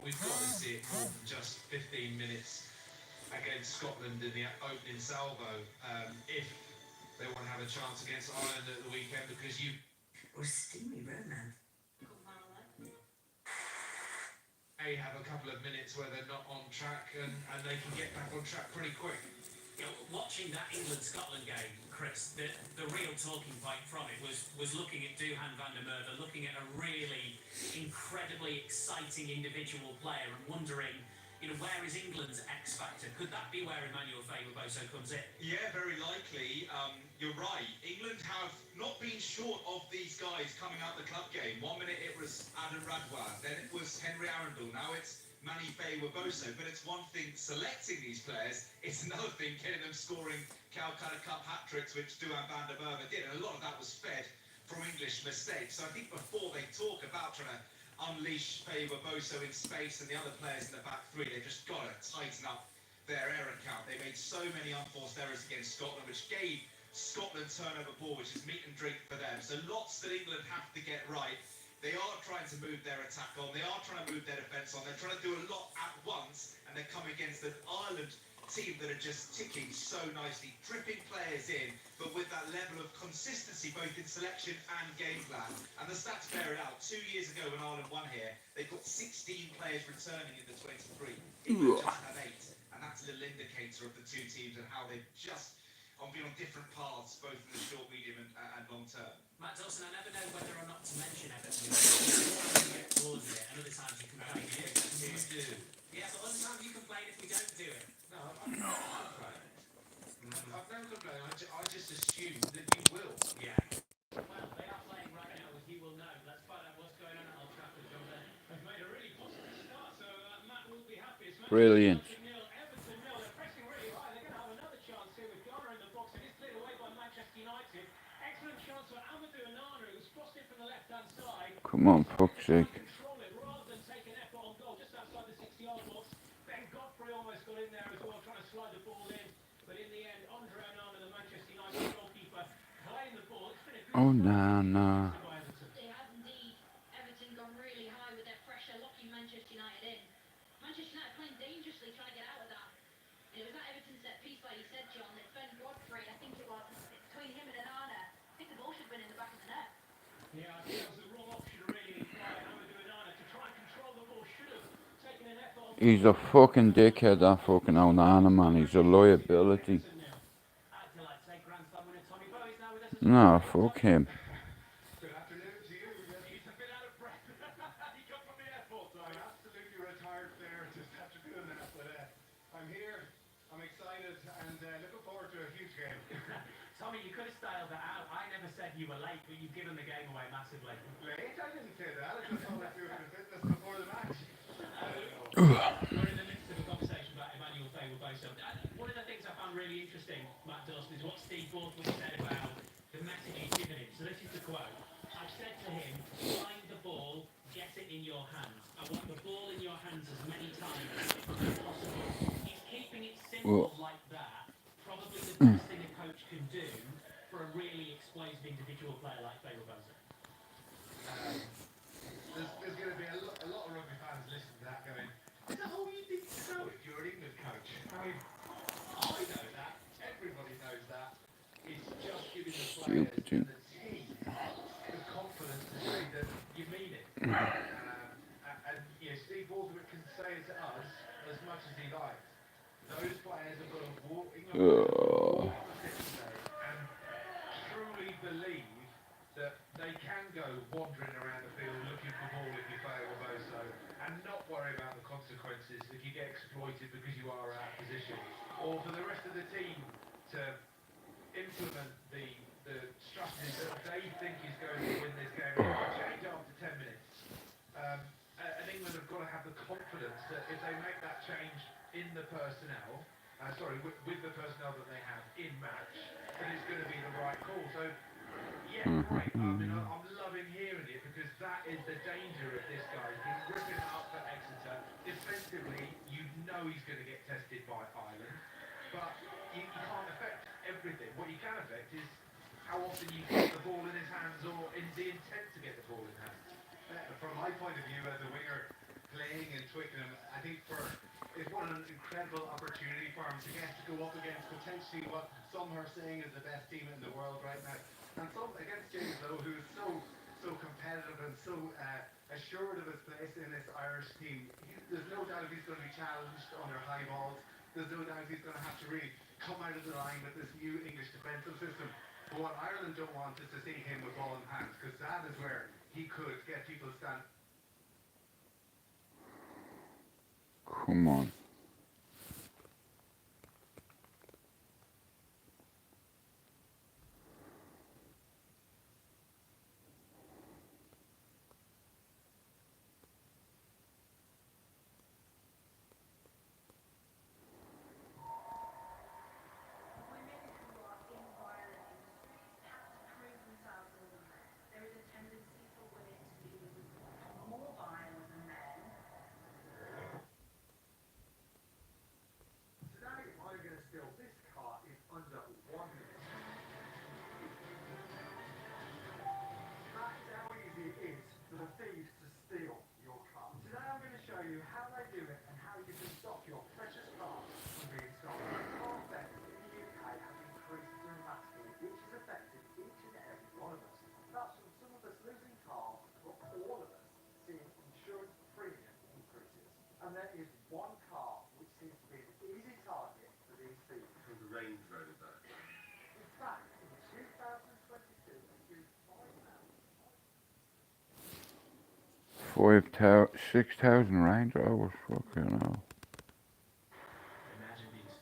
we've got to see it more than just 15 minutes against Scotland in the opening salvo if they want to have a chance against Ireland at the weekend, because you... Or steamy red man. They have a couple of minutes where they're not on track and they can get back on track pretty quick. You know, watching that England-Scotland game, Chris, the real talking point from it was looking at Duhan van der Merwe, looking at a really incredibly exciting individual player and wondering, you know, where is England's X factor? Could that be where Emmanuel Faber-Boso comes in? Yeah, very likely. You're right. England have not been short of these guys coming out the club game. 1 minute it was Adam Radwan, then it was Henry Arundel, now it's Manny Faber-Boso. But it's one thing selecting these players, it's another thing getting them scoring Calcutta Cup hat-tricks, which Duhan van der Merwe did. And a lot of that was fed from English mistakes. So I think before they talk about trying to unleash Faber-Boso in space and the other players in the back three, they've just got to tighten up their error count. They made so many unforced errors against Scotland, which gave Scotland turnover ball, which is meat and drink for them. So lots that England have to get right. They are trying to move their attack on, they are trying to move their defence on, they're trying to do a lot at once, and they're coming against an Ireland team that are just ticking so nicely, dripping players in, but with that level of consistency both in selection and game plan. And the stats bear it out. 2 years ago when Ireland won here, they got 16 players returning in the 23. England just had 8, and that's a little indicator of the two teams and how they've just been on different paths, both in the short, medium and long term. Matt Dawson, I never know whether or not to mention Everton. You get towards it, and other times you complain. You do. Yeah, but other times you complain if we don't do it. No, I've never complained. I just assumed that you will. Yeah. Well, they are playing right now, as you will know. Let's find out what's going on at Old Trafford, John. They've made a really positive start, so Matt will be happy. It's Brilliant. Everton nil. They're pressing really high. They're going to have another chance here with Ghana in the box. It is cleared away by Manchester United. Excellent chance for Amadou Onana, who's crossed it from the left-hand side. Come on, fuck's sake. Control it rather than take an effort on goal just outside the 60-yard box. Ben Godfrey almost got in there as well, trying to slide the ball in. But in the end, Andre Onana, the Manchester United goalkeeper, playing the ball. It's been a good Oh, no. They have indeed. Everton gone really high with their pressure, locking Manchester United in. Manchester United playing dangerously, trying to get out of that. And it was that Everton set piece, like you said, John, that Ben Godfrey, I think it was, between him and Onana, I think the ball should have been in the back of the net. Yeah, I think that was the wrong option, really, by Amadou Onana to try and control the ball. Should have taken an effort on. He's a fucking dickhead, that fucking Onana, man. He's a liability. No, fuck him. Good afternoon to you. He's a bit out of breath. He come from the airport. I'm absolutely retired there. Just after doing that, but I'm here. I'm excited and looking forward to a huge game. Tommy, you could have styled that out. I never said you were late, but you've given the game away massively. Late? I didn't say that. I just thought I'd do a bit of fitness before the match. We're in the midst of a conversation about Emmanuel Faber-Boso. One of the things I found really interesting, Matt Dawson, is what Steve Borthwick said about the message he's given him. So this is the quote. I've said to him, find the ball, get it in your hands. I want the ball in your hands as many times as possible. He's keeping it simple like that. Probably the best thing a coach can do for a really explosive individual player like Faber-Boso. There's going to be a lot of rugby fans listening to that going, is that all you need to know if you're an England coach? I mean, I know that. Everybody knows that. It's just giving the players and the team the confidence to say that you mean it. And you know, Steve Borthwick can say it to us as much as he likes. Those players have got to walk in the pitch today and truly believe that they can go wandering around the field looking for ball if you fail or so, and not worry about the consequences if you get exploited because you are out of position, or for the rest of the team to implement the strategy that they think is going to win this game. Change after 10 minutes. And England have got to have the confidence that if they make that change in the personnel, with the personnel that they have in match, that it's going to be the right call. So, yeah, great. I mean, I'm loving hearing it because that is the danger of this guy. He's ripping it up for Exeter. Defensively, you know he's going to get tested by Ireland, but you can't affect everything. What you can affect is how often you get the ball in his hands or in the intent to get the ball in hand. From my point of view as a winger, playing and twicking think it's one an incredible opportunity for him to get to go up against potentially what some are saying is the best team in the world right now, and some against James Lowe, who is so competitive and so assured of his place in this Irish team. There's no doubt he's going to be challenged under high balls. There's no doubt he's going to have to really come out of the line with this new English defensive system. But what Ireland don't want is to see him with ball in hand, because that is where he could get people stand. Come on. $6,000 Range Rovers, fucking hell. Imagine these.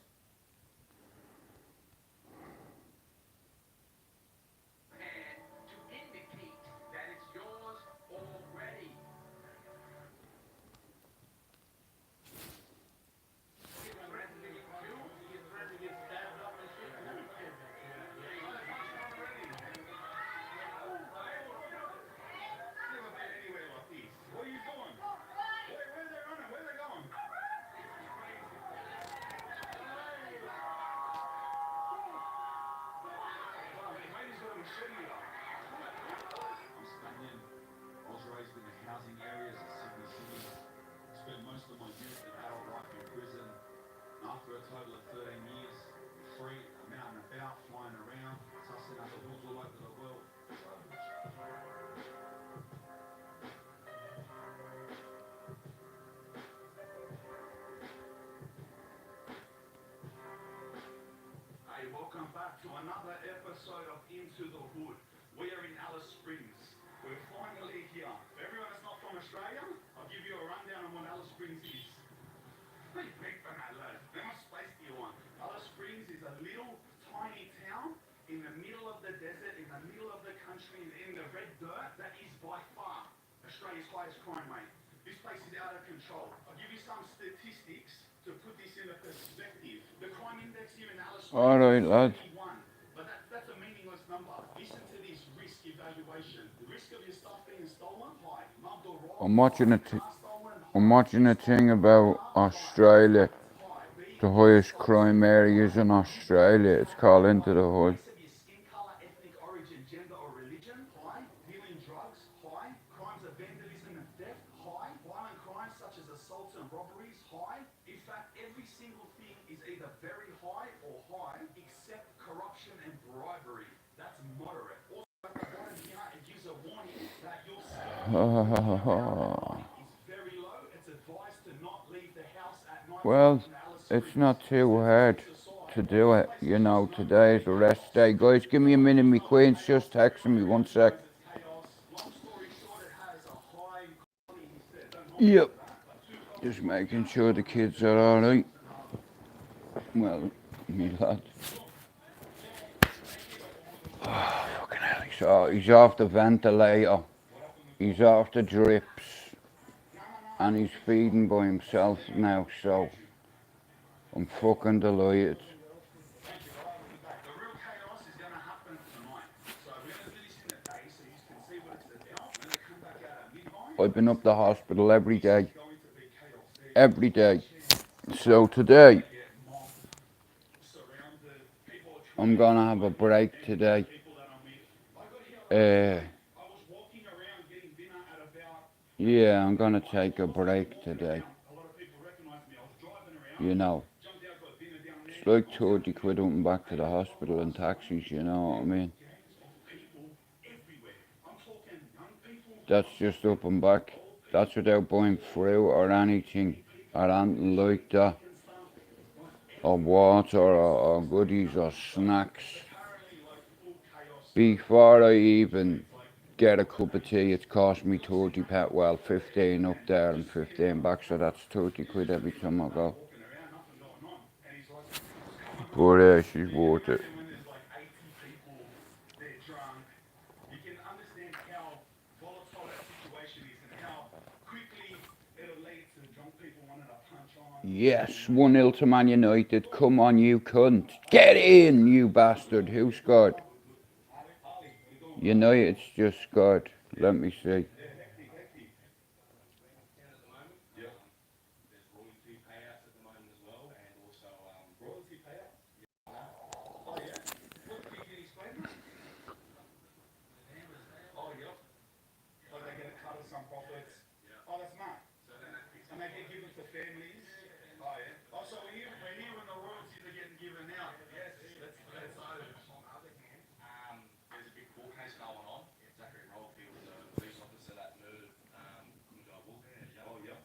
And to indicate that it's yours already. Most of my youth and adult life in prison. After a total of 13 years, free, I'm out and about, flying around, sussing other hoods all over the world. Hey, welcome back to another episode of Into the Hood. We are in Alice Springs. We're finally here. For everyone that's not from Australia, I'll give you a rundown on what Alice Springs is. Pretty big for that, lad. How much space do you want? Alice Springs is a little tiny town in the middle of the desert, in the middle of the country, in the red dirt. That is by far Australia's highest crime rate. This place is out of control. I'll give you some statistics to put this into perspective. The crime index here in Alice Springs All right, lad. is 21, but that's a meaningless number. Listen to this risk evaluation. The risk of your stuff being stolen, high. Mugged or robbed, I'm watching high. a Car stolen, high. I'm watching a thing about Australia, the highest crime areas in Australia. It's called Into the Hood. Race of your skin color, ethnic origin, gender or religion, high. Dealing drugs, high. Crimes of vandalism and theft, high. Violent crimes such as assaults and robberies, high. In fact, every single thing is either very high or high, except corruption and bribery. That's moderate. Also, at the bottom here, it gives a warning that your skin is very low. It's advised to not leave the house at night. Well, it's not too hard to do it, you know. Today's a rest day. Guys, give me a minute. My queen's just texting me. 1 sec. Yep. Just making sure the kids are alright. Well, me lad. Oh, fucking hell. He's off the ventilator. He's off the drips. And he's feeding by himself now, so I'm fucking delighted. I've been up the hospital every day. Every day. So today, I'm gonna have a break today. Yeah, I'm gonna take a break today. you know. It's like 30 quid up and back to the hospital in taxis, you know what I mean? That's just up and back. That's without buying fruit or anything or anything like that. Or water or goodies or snacks. Before I even get a cup of tea, it's cost me 30 pat, well 15 up there and 15 back, so that's 30 quid every time I go. But she's worth it. When there's like 80 people, they're drunk, you can understand how volatile that situation is and how quickly it'll lead to drunk people wanting to punch on. Yes, 1-0 to Man United. Come on, you cunt. Get in, you bastard. Who scored? United's just scored. Let me see. Oh, that's mad. And they get given to families. Oh, yeah. Oh, so we're here when the royalties are getting given out. Yes, that's On the other hand, there's a big court case going on. Zachary Rollfield was a police officer that murdered Kunjai Wook. Oh, yeah.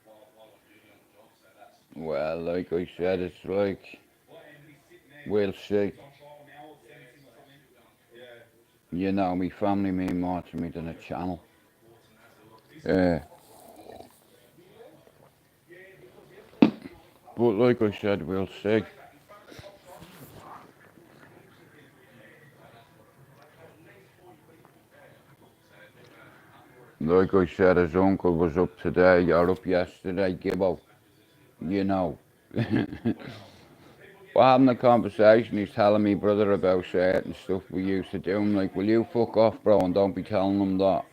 While on duty on the job, so that's... Well, like I said, it's like, we'll see. You know, me family mean more to me than a channel. But like I said, we'll see. Like I said, his uncle was up today, or up yesterday, Gibbo. You know. We're having a conversation, he's telling me brother about certain stuff we used to do. I'm like, will you fuck off, bro, and don't be telling him that.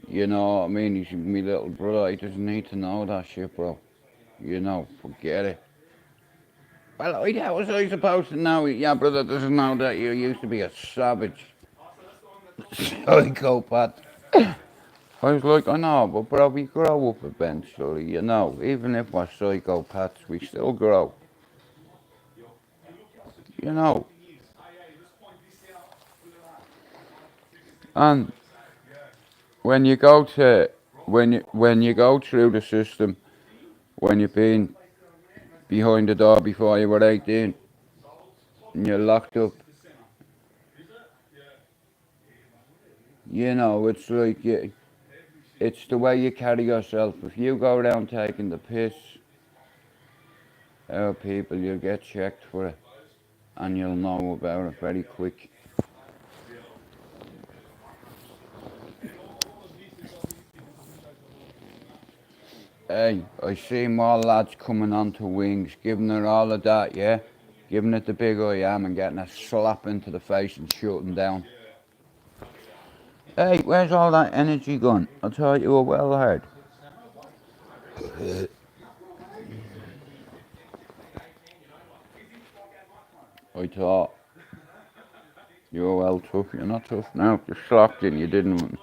You know what I mean? He's my little brother, he doesn't need to know that shit, bro. You know, forget it. Well, how was I supposed to know? Yeah, brother doesn't know that you used to be a savage. Psychopath. I was like, I know, but bro, we grow up eventually, you know. Even if we're psychopaths, we still grow. You know. And when you go to, when you go through the system, when you've been behind the door before you were 18, and you're locked up, you know, it's like, it's the way you carry yourself. If you go around taking the piss out of people, you'll get checked for it, and you'll know about it very quick. Hey, I see more lads coming onto wings, giving it all of that, yeah? Giving it the big I am and getting a slap into the face and shooting down. Hey, where's all that energy gone? I thought you were well hard. I thought you were well tough. You're not tough now. You slapped you and you didn't.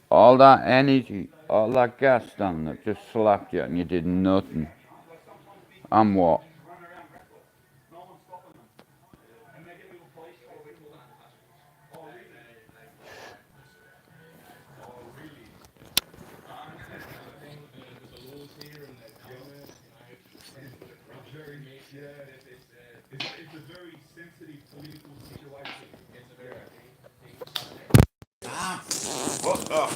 All that energy, all that gas down there just slapped you and you did nothing. And what? It's a very sensitive political situation. Fuck off.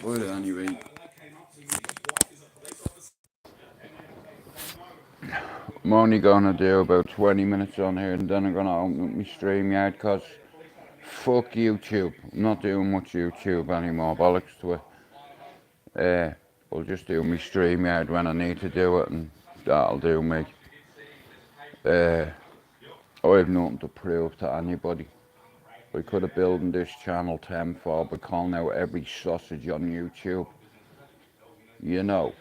Well, anyway, I'm only gonna do about 20 minutes on here and then I'm gonna open up my StreamYard because fuck YouTube. I'm not doing much YouTube anymore, bollocks to it. I'll just do my StreamYard when I need to do it and that'll do me. I have nothing to prove to anybody. I could have built this channel tenfold by calling out every sausage on YouTube. You know,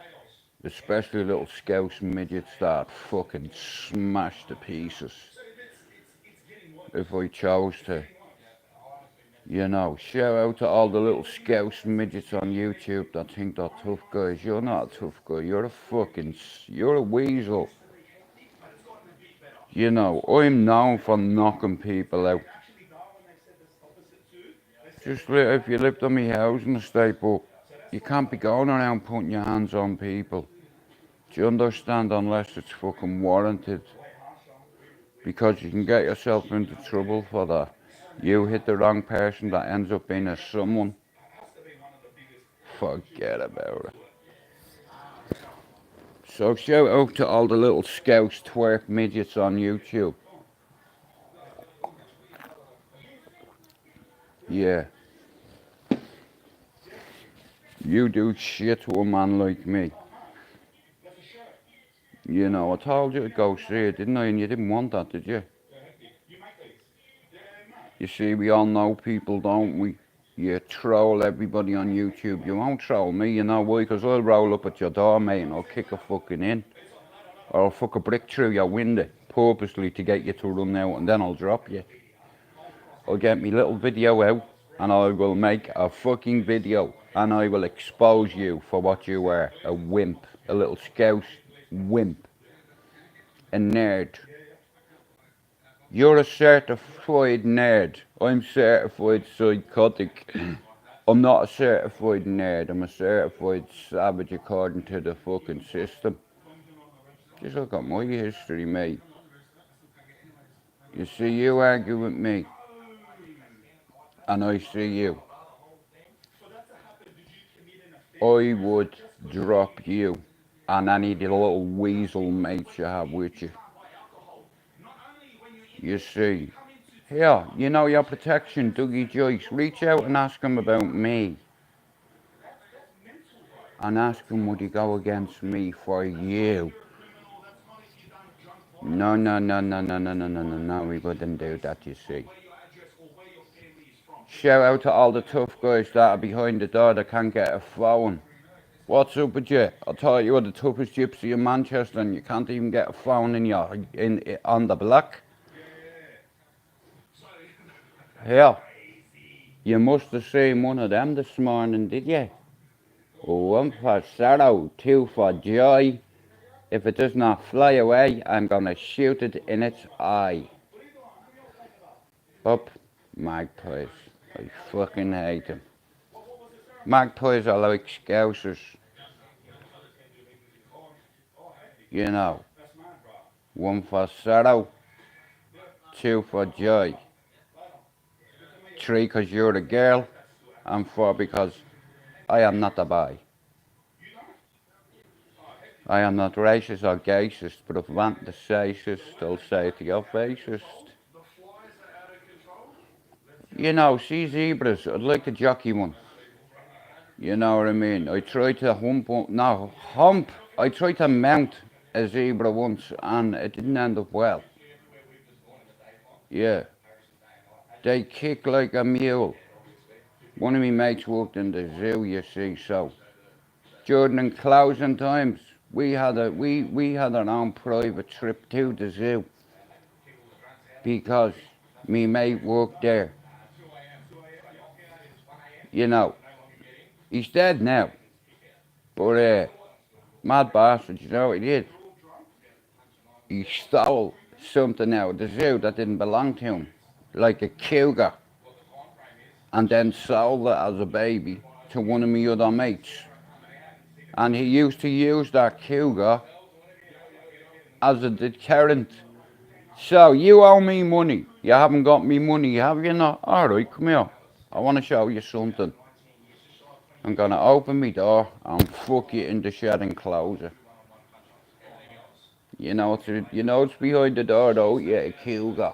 especially little scouts and midgets that I'd fucking smash to pieces if I chose to. You know, shout out to all the little scouts and midgets on YouTube that think they're tough guys. You're not a tough guy. You're a weasel. You know, I'm known for knocking people out. Just if you lived on my housing estate, but you can't be going around putting your hands on people. Do you understand? Unless it's fucking warranted. Because you can get yourself into trouble for that. You hit the wrong person that ends up being a someone. Forget about it. So shout out to all the little scouts, twerp midgets on YouTube. Yeah. You do shit to a man like me. You know, I told you to go see it, didn't I? And you didn't want that, did you? You see, we all know people, don't we? You troll everybody on YouTube. You won't troll me, you know why? Because I'll roll up at your door, mate, and I'll kick a fucking in. Or I'll fuck a brick through your window, purposely to get you to run out, and then I'll drop you. I'll get me little video out, and I will make a fucking video, and I will expose you for what you are. A wimp. A little scouse wimp. A nerd. You're a certified nerd. I'm certified psychotic. I'm not a certified nerd. I'm a certified savage according to the fucking system. Just look at my history, mate. You see, you argue with me. And I see you. I would drop you and any of the little weasel mates you have with you. You see. Here, you know your protection, Dougie Joyce. Reach out and ask him about me. And ask him would he go against me for you. No, we wouldn't do that, you see. Shout out to all the tough guys that are behind the door that can't get a phone. What's up with you? I thought you were the toughest gypsy in Manchester and you can't even get a phone on the block. Here, you must have seen one of them this morning, did you? 1 for sorrow, 2 for joy. If it does not fly away, I'm gonna shoot it in its eye. Up, magpies. I fucking hate them. Magpies are like scousers. You know. 1 for sorrow, 2 for joy. 3 because you're a girl, and 4 because I am not a boy. I am not racist or gayist, but if I want to say racist, I'll say it to your faceist. You know, see zebras, I'd like to jockey one. You know what I mean? I tried to I tried to mount a zebra once and it didn't end up well. Yeah. They kick like a mule. One of my mates worked in the zoo, you see, so during closing times, we had our own private trip to the zoo because me mate worked there. You know, he's dead now, but mad bastard, you know what he did? He stole something out of the zoo that didn't belong to him, like a cougar, and then sold it as a baby to one of my other mates. And he used to use that cougar as a deterrent. So, you owe me money. You haven't got me money, have you not? Alright, come here. I want to show you something. I'm going to open my door and fuck you in the shed and close it. You know it's behind the door though, yeah, a cougar.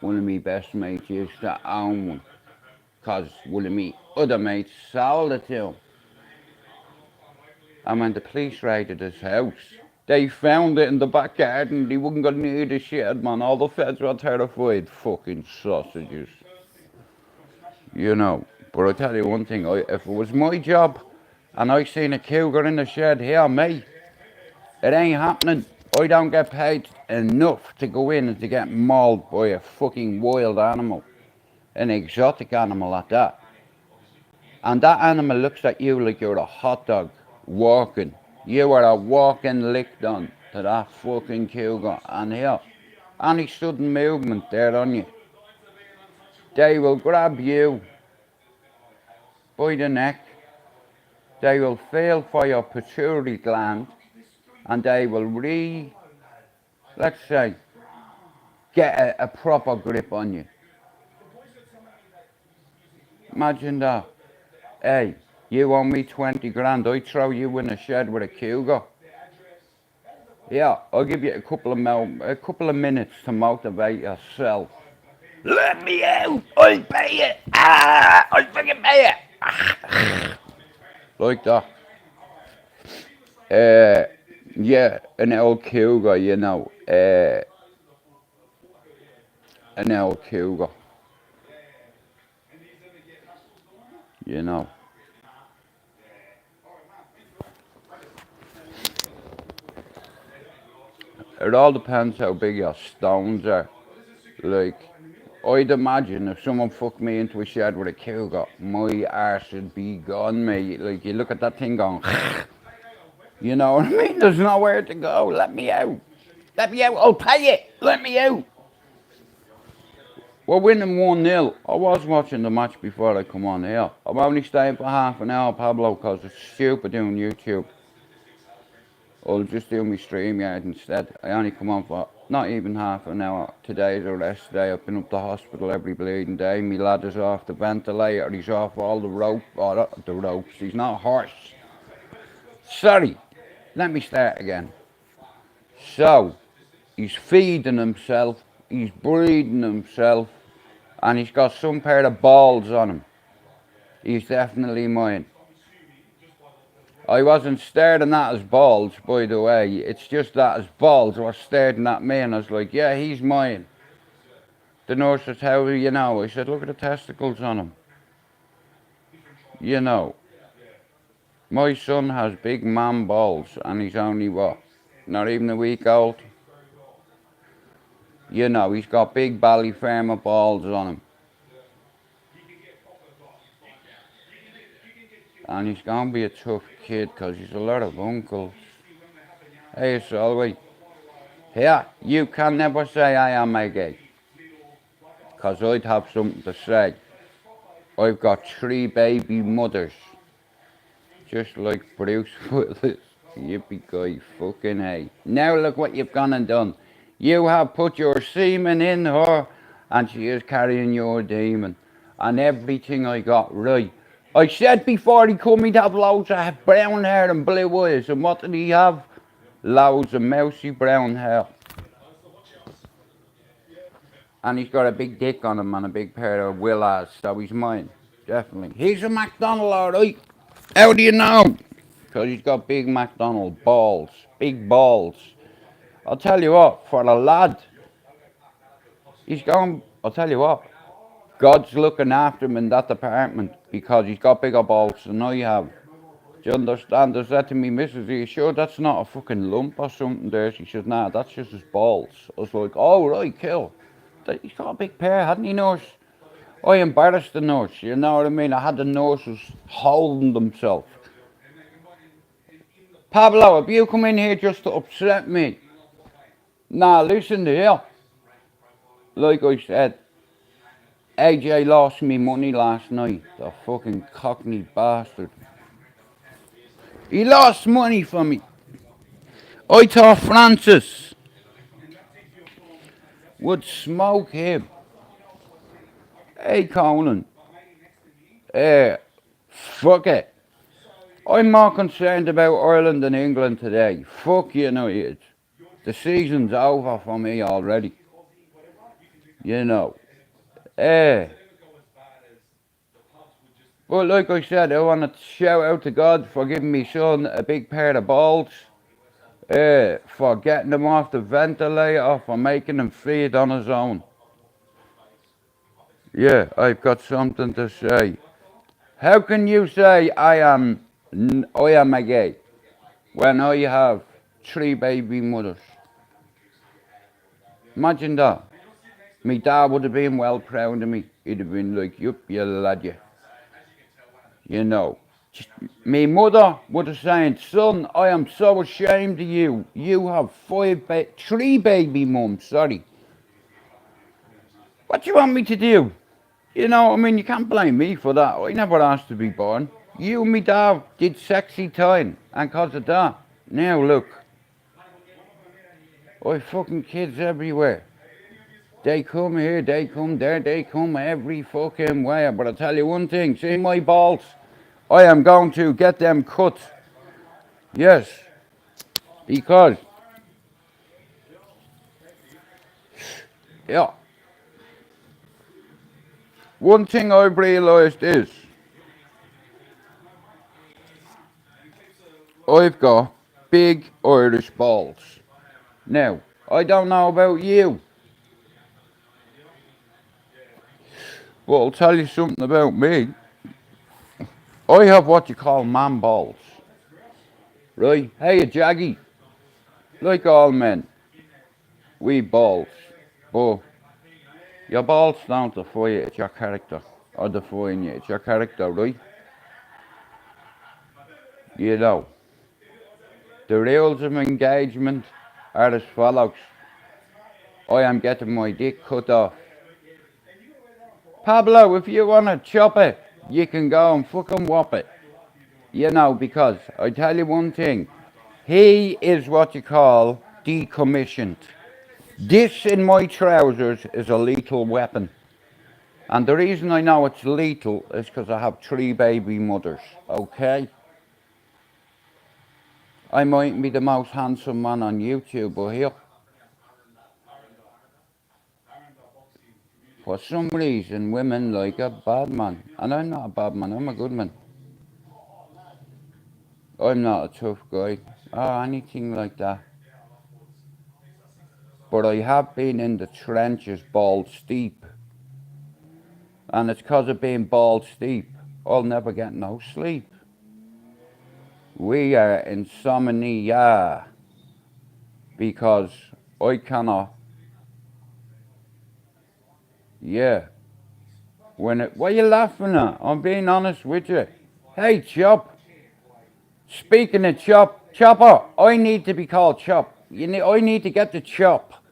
One of my best mates used to own one. Because one of my other mates sold it to him. And when the police raided his house, they found it in the back garden. They wouldn't go near the shed, man. All the feds were terrified. Fucking sausages. You know. But I tell you one thing, if it was my job, And I seen a cougar in the shed here, mate. It ain't happening. I don't get paid enough to go in and to get mauled by a fucking wild animal. An exotic animal at that. And that animal looks at you like you're a hot dog walking. You are a walking lick done to that fucking cougar. And here, any sudden movement there on you, they will grab you by the neck. They will feel for your pituitary gland, and they will let's say, get a proper grip on you. Imagine that. Hey, you owe me 20 grand, I throw you in a shed with a cougar. Yeah, I'll give you a couple of minutes to motivate yourself. Let me out! I'll pay it! I'll fucking pay it! Like that. Yeah, an old cougar, you know. An old cougar. You know. It all depends how big your stones are. Like, I'd imagine if someone fucked me into a shed with a cougar, my arse would be gone, mate. Like, you look at that thing going, you know what I mean? There's nowhere to go. Let me out. Let me out. I'll pay it. Let me out. We're winning 1-0. I was watching the match before I come on here. I'm only staying for half an hour, Pablo, because it's stupid doing YouTube. I'll just do my StreamYard instead. I only come on for not even half an hour. Today's a rest day. I've been up to hospital every bleeding day. My lad is off the ventilator. He's off all the ropes. He's not a horse. Sorry. Let me start again. So, he's feeding himself. He's breeding himself. And he's got some pair of balls on him. He's definitely mine. I wasn't staring at his balls, by the way. It's just that his balls were staring at me, and I was like, yeah, he's mine. The nurse said, how do you know? I said, look at the testicles on him. You know, my son has big man balls, and he's only what? Not even a week old. You know, he's got big belly farmer balls on him. And he's going to be a tough kid because he's a lot of uncles. Hey, Solway. Here, you can never say I am a gay. Because I'd have something to say. I've got 3 baby mothers. Just like Bruce Willis. Yippee-ki fucking hey. Now look what you've gone and done. You have put your semen in her and she is carrying your demon. And everything I got right. I said before he come he'd have loads of brown hair and blue eyes. And what did he have? Loads of mousy brown hair. And he's got a big dick on him and a big pair of willas. So he's mine. Definitely. He's a McDonald, alright. How do you know? Because he's got big McDonald balls. Big balls. I'll tell you what, for a lad, he's going, I'll tell you what, God's looking after him in that department because he's got bigger balls than I have. Do you understand? I said to me, Mrs. Are you sure that's not a fucking lump or something there? She said, nah, that's just his balls. I was like, oh, right, cool. He's got a big pair, hadn't he, nurse? I embarrassed the nurse, you know what I mean? I had the nurses holding themselves. Pablo, have you come in here just to upset me? Nah, listen here. Like I said, AJ lost me money last night. The fucking cockney bastard. He lost money for me. I thought Francis would smoke him. Hey, Conan. Fuck it. I'm more concerned about Ireland than England today. Fuck United. The season's over for me already. You know. But like I said, I want to shout out to God for giving me son a big pair of balls. For getting him off the ventilator, for making him feed on his own. Yeah, I've got something to say. How can you say I am I am a gay. When I have 3 baby mothers. Imagine that. My dad would have been well proud of me. He'd have been like, yup, you lad, you. You know. My mother would have said, son, I am so ashamed of you. You have 3 baby mums, sorry. What do you want me to do? You know, I mean, you can't blame me for that. I never asked to be born. You and me dad did sexy time, and cause of that, now look. I fucking kids everywhere. They come here, they come there, they come every fucking way. But I tell you one thing, see my balls? I am going to get them cut. Yes. Because, yeah. One thing I've realised is, I've got big Irish balls. Now, I don't know about you, but I'll tell you something about me. I have what you call man balls. Right? Hey, Jaggy. Like all men, we balls. But your balls don't define you, it's your character. Or define you, it's your character, right? You know. The rules of engagement are as follows. I am getting my dick cut off. Pablo, if you want to chop it, you can go and fucking whop it. You know, because I tell you one thing. He is what you call decommissioned. This in my trousers is a lethal weapon. And the reason I know it's lethal is because I have 3 baby mothers, okay? I might be the most handsome man on YouTube, but here, for some reason, women like a bad man. And I'm not a bad man, I'm a good man. I'm not a tough guy or anything like that. But I have been in the trenches balls deep. And it's because of being balls deep, I'll never get no sleep. We are insomnia because I cannot. Yeah. What are you laughing at? I'm being honest with you. Hey, Chop. Speaking of Chopper, I need to be called Chop. I need to get the chop.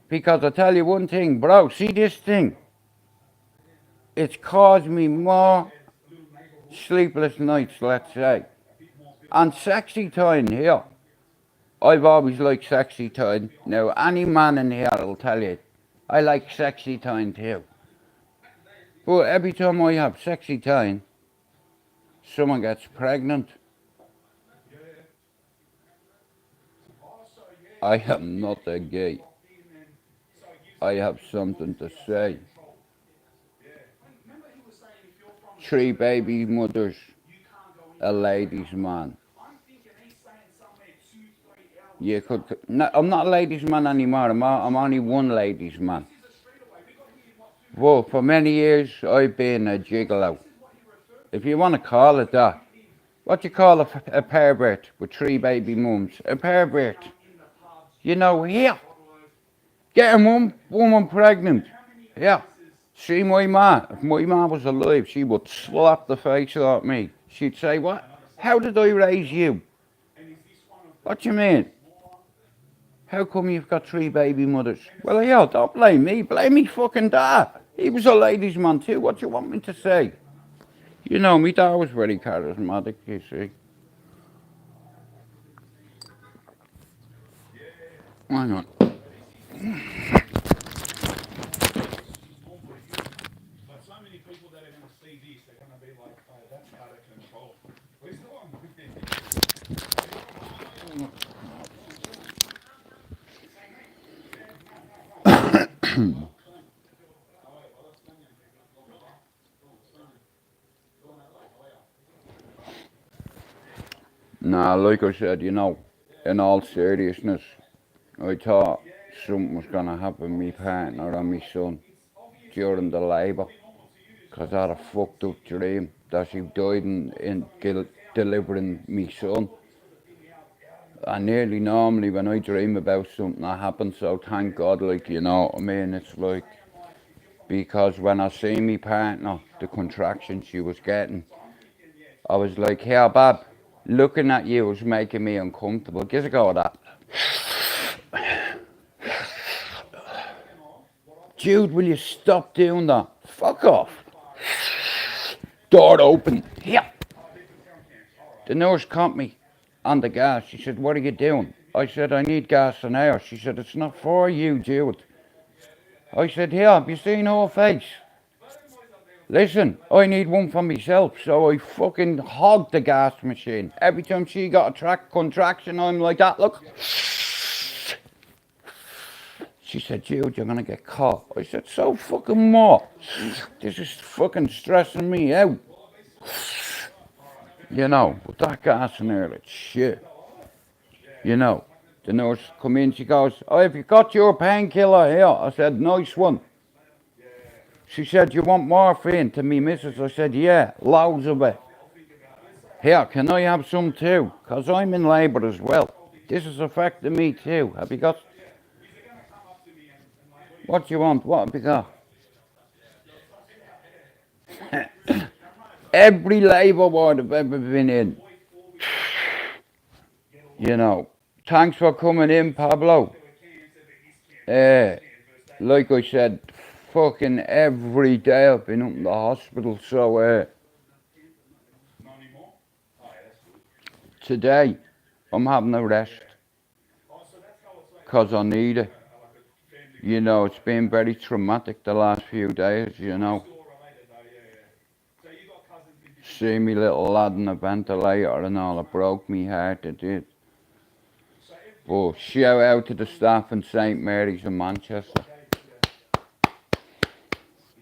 Because I tell you one thing, bro, see this thing? It's caused me more sleepless nights, let's say. And sexy time here. I've always liked sexy time. Now, any man in here will tell you, I like sexy time too. But every time I have sexy time, someone gets pregnant. I am not a gay. I have something to say. 3 baby mothers, a ladies' man. You could. No, I'm not a ladies' man anymore. I'm only one ladies' man. Well, for many years I've been a gigolo. If you want to call it that. What you call a pervert with 3 baby mums? A pervert. You know, here. Get a woman pregnant. Yeah. See my ma. If my ma was alive, she would slap the face out of me. She'd say, what? How did I raise you? What do you mean? How come you've got 3 baby mothers? Well, yeah, don't blame me. Blame me fucking dad. He was a ladies' man too. What do you want me to say? You know, me dad was very charismatic, you see. Hang on. But so many people that are going to see this, they're going to be like, oh, that's out of control. Where's the one? Nah, like I said, you know, in all seriousness, I thought something was going to happen to me partner and my son during the labour. Because I had a fucked up dream that she died in delivering me son. And nearly normally when I dream about something that happens, so thank God, like, you know what I mean? It's like, because when I see me partner, the contraction she was getting, I was like, here, Bob, looking at you was making me uncomfortable. Give a go at that. Jude, will you stop doing that? Fuck off. Door open. Here. The nurse caught me on the gas. She said, what are you doing? I said, I need gas and air. She said, it's not for you, Jude. I said, here, have you seen her face? Listen, I need one for myself. So I fucking hogged the gas machine. Every time she got a contraction, I'm like that, look. She said, Jude, you're going to get caught. I said, so fucking what? This is fucking stressing me out. You know, with that gas in there, it's shit. You know, the nurse come in, she goes, oh, have you got your painkiller here? I said, nice one. She said, you want morphine to me, missus? I said, yeah, loads of it. Here, can I have some too? Because I'm in labour as well. This is affecting me too. Have you got... What do you want? What have you got? Every labour ward I've ever been in. You know. Thanks for coming in, Pablo. Like I said, fucking every day I've been up in the hospital, so today I'm having a rest. Because I need it. You know, it's been very traumatic the last few days, you know. See me little lad in a ventilator and all, it broke me heart, it did. But shout out to the staff in St Mary's in Manchester.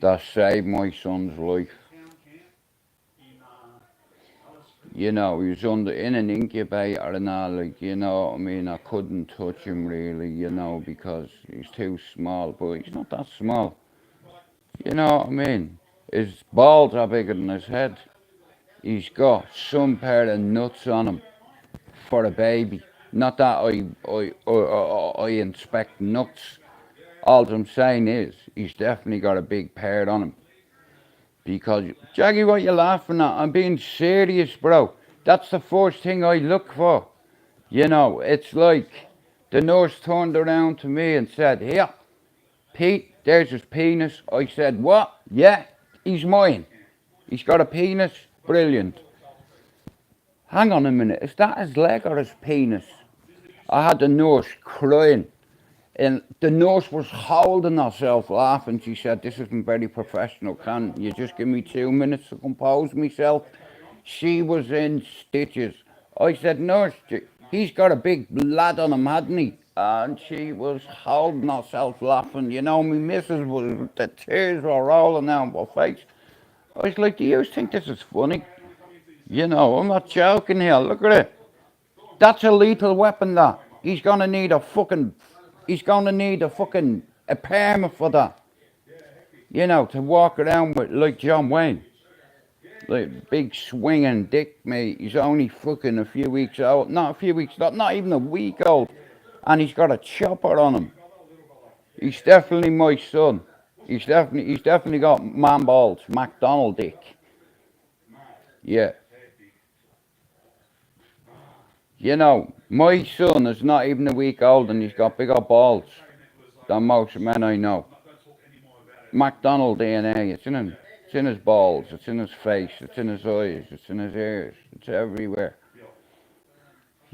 That saved my son's life. You know, he was in an incubator and all, like, you know what I mean? I couldn't touch him really, you know, because he's too small, but he's not that small. You know what I mean? His balls are bigger than his head. He's got some pair of nuts on him for a baby. Not that I inspect nuts. All I'm saying is, he's definitely got a big pair on him. Because, Jackie, what you laughing at? I'm being serious, bro. That's the first thing I look for. You know, it's like the nurse turned around to me and said, here, Pete, there's his penis. I said, what? Yeah, he's mine. He's got a penis. Brilliant. Hang on a minute, is that his leg or his penis? I had the nurse crying. And the nurse was holding herself laughing. She said, this isn't very professional. Can you just give me 2 minutes to compose myself? She was in stitches. I said, nurse, he's got a big lad on him, hadn't he? And she was holding herself laughing. You know, me missus was, the tears were rolling down her face. I was like, do you think this is funny? You know, I'm not joking here. Look at it. That's a lethal weapon, that. He's going to need a fucking permit for that. You know, to walk around with, like John Wayne. Like, big swinging dick, mate. He's only fucking a few weeks old. Not a few weeks, not even a week old. And he's got a chopper on him. He's definitely my son. He's definitely got man balls, McDonald dick. Yeah. You know, my son is not even a week old and he's got bigger balls than most men I know. McDonald DNA, it's in him. It's in his balls, it's in his face, it's in his eyes, it's in his ears, it's everywhere.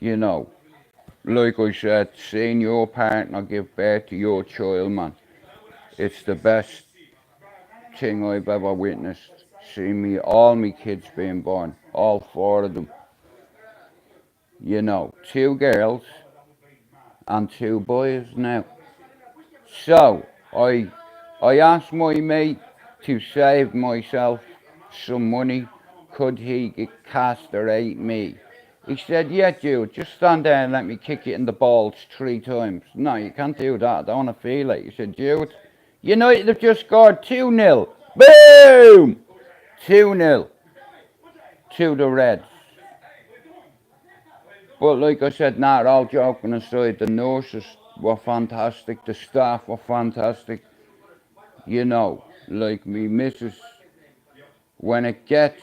You know, like I said, seeing your partner give birth to your child, man, it's the best thing I've ever witnessed. Seeing all my kids being born, all 4 of them. You know, 2 girls and 2 boys now. So, I asked my mate to save myself some money. Could he castrate me? He said, yeah, Jude, just stand there and let me kick you in the balls 3 times. No, you can't do that. I don't want to feel it. He said, Jude, United have just scored 2-0. Boom! 2-0 to the Reds. But like I said, not all joking aside, the nurses were fantastic, the staff were fantastic. You know, like me missus, when it gets...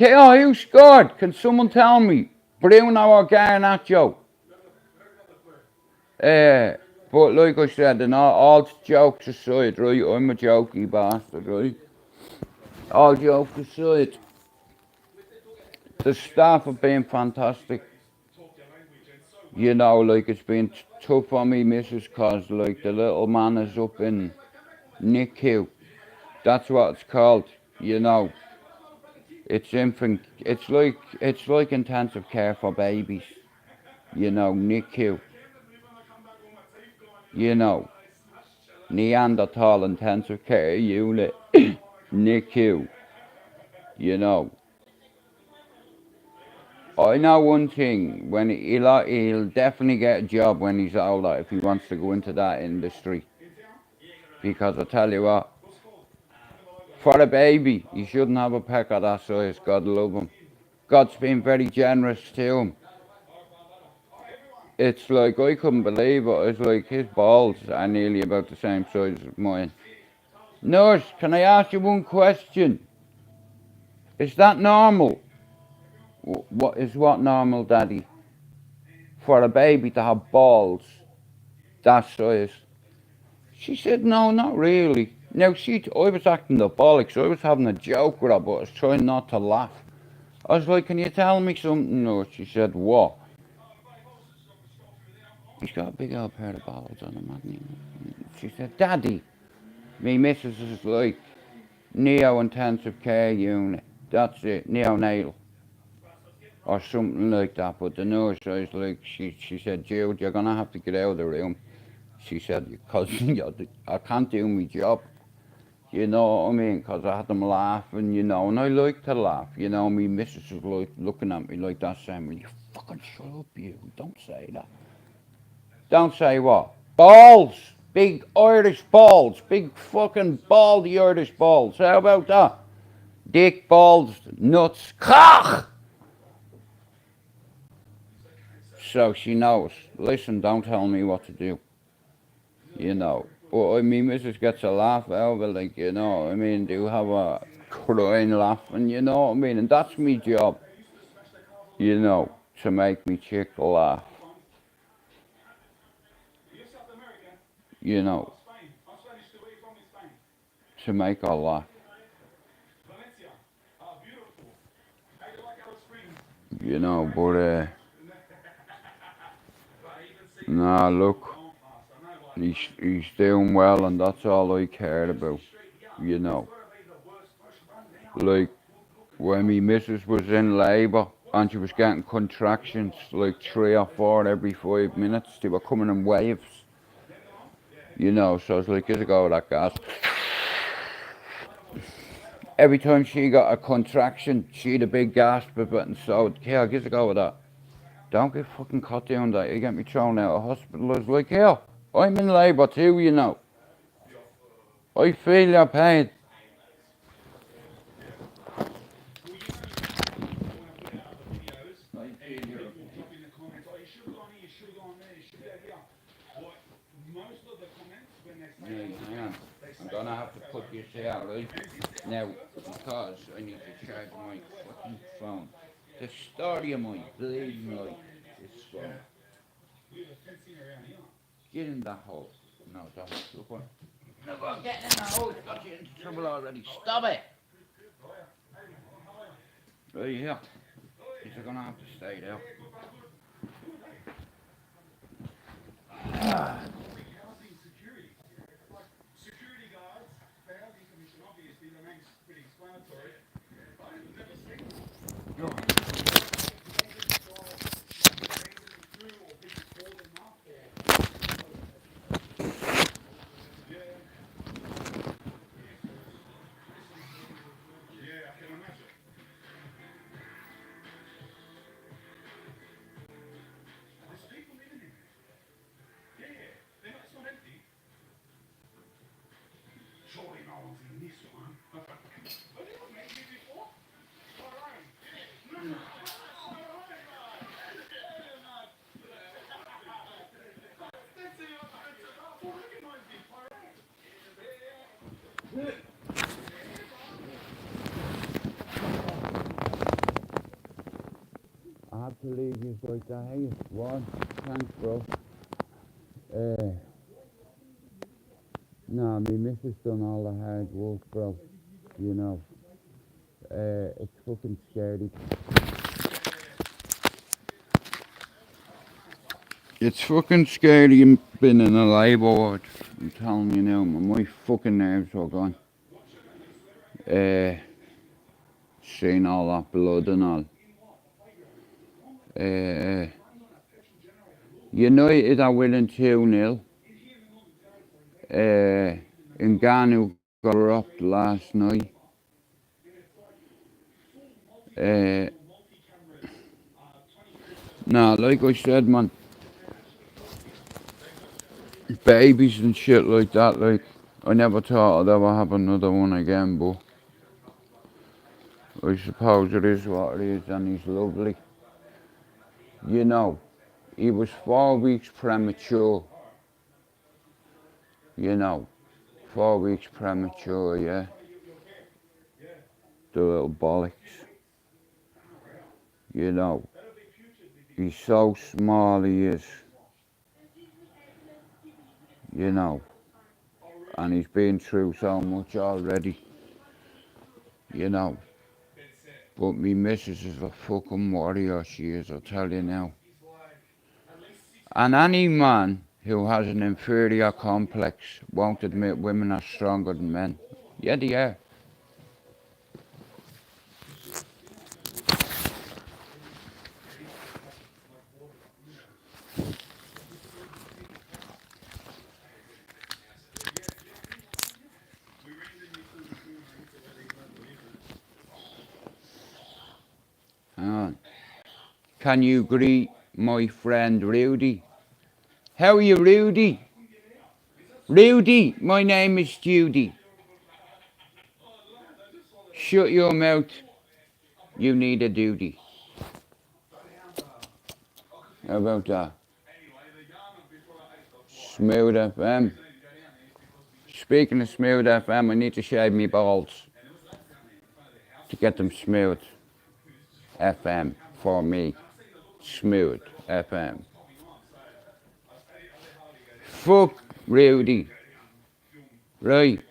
Oh, who scored? Can someone tell me? Bruno or Garnacho? But like I said, and all jokes aside, right, I'm a jokey bastard, right? All jokes aside, the staff have been fantastic. You know, like it's been tough on me missus, cause like the little man is up in NICU. That's what it's called, you know. It's infant, it's like intensive care for babies. You know, NICU. You know, Neanderthal intensive care unit. NICU. You know. I know one thing, when he'll definitely get a job when he's older if he wants to go into that industry. Because I tell you what, for a baby, he shouldn't have a peck of that size. God love him. God's been very generous to him. It's like, I couldn't believe it. It's like his balls are nearly about the same size as mine. Nurse, can I ask you one question? Is that normal? What normal, Daddy? For a baby to have balls that size? She said, no, not really. Now, I was acting the bollocks. I was having a joke with her, but I was trying not to laugh. I was like, can you tell me something? No, she said, what? He's got a big old pair of balls on him, hasn't he? She said, Daddy, me missus is like neo-intensive care unit. That's it, neonatal. Or something like that. But the nurse, I was like, she said, Jude, you're going to have to get out of the room. She said, because I can't do my job. You know what I mean? Because I had them laughing, you know, and I like to laugh. You know, me missus was like looking at me like that, saying, will you fucking shut up, you? Don't say that. Don't say what? Balls! Big Irish balls. Big fucking baldy Irish balls. How about that? Dick, balls, nuts, cock! So she knows. Listen, don't tell me what to do. You know. But I mean, missus gets a laugh out of it, like, you know, I mean, do have a crying laugh, and you know what I mean, and that's me job, you know, to make me chick laugh, you know, to make her laugh, you know, but, nah, look, he's doing well, and that's all I care about, you know, like, when me missus was in labour, and she was getting contractions, like 3 or 4 every 5 minutes, they were coming in waves. You know, so I was like, give a go with that gas. Every time she got a contraction, she'd a big gasp of it, and so, yeah, give a go with that. Don't get fucking caught doing that, you get me thrown out of hospital. I was like, yeah, I'm in labour too, you know. I feel your pain. Hang on. I'm gonna have to put this here, right? Now, because I need to charge my fucking phone. The story of my bleeding life, this phone. Get in that hole. No, don't. Look what. No, go on, get in that hole. It's got you into trouble already. Stop it! Right here. You're gonna have to stay there. Security guards, fair decommission obviously remains pretty explanatory. I've never seen yeah, I can imagine. There's people living in there. Yeah. to leave you like that, hey? What? Thanks, bro. Nah, me missus done all the hard work, bro. You know. It's fucking scary. It's fucking scary being in a labour ward. I'm telling you now, my fucking nerves are gone. Seeing all that blood and all. United are winning 2-0. Ngannou got dropped last night. Nah, like I said, man, babies and shit like that, like, I never thought I'd ever have another one again, but I suppose it is what it is, and he's lovely. You know, he was 4 weeks premature. You know, 4 weeks premature, yeah. The little bollocks. You know, he's so small, he is. You know, and he's been through so much already. You know, but me missus is a fucking warrior, she is, I'll tell you now. And any man who has an inferior complex won't admit women are stronger than men. Yeah, they are. Hang on. Can you greet my friend Rudy? How are you, Rudy? Rudy, my name is Judy. Shut your mouth. You need a duty. How about that? Smooth FM. Speaking of Smooth FM, I need to shave me balls to get them smooth. FM for me. Smooth FM. Fuck Rudy. Right.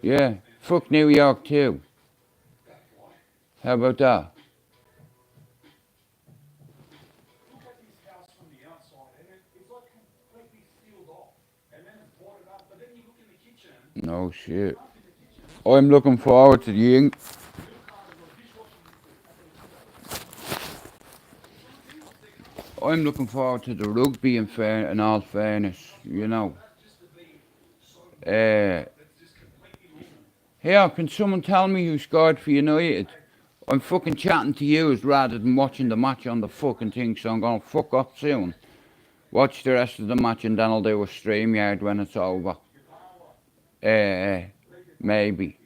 Yeah. Fuck New York too. How about that? No shit. I'm looking forward to the I'm looking forward to the rugby in all fairness, you know. Here, can someone tell me who scored for United? I'm fucking chatting to you rather than watching the match on the fucking thing, so I'm gonna fuck off soon. Watch the rest of the match and then I'll do a StreamYard when it's over. Maybe.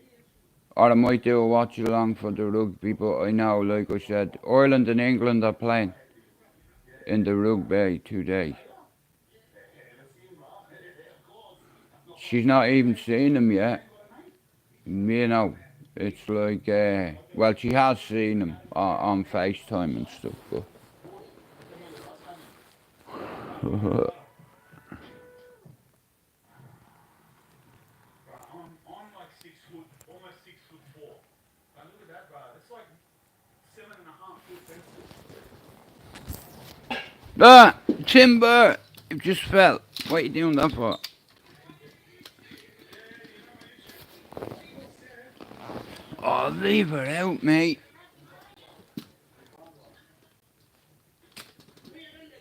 Or I might do a watch along for the rugby, but I know, like I said, Ireland and England are playing in the rugby today. She's not even seen them yet. You know, it's like, well, she has seen them on FaceTime and stuff, but. Ah, timber! It just fell. What are you doing that for? Oh, leave her out, mate.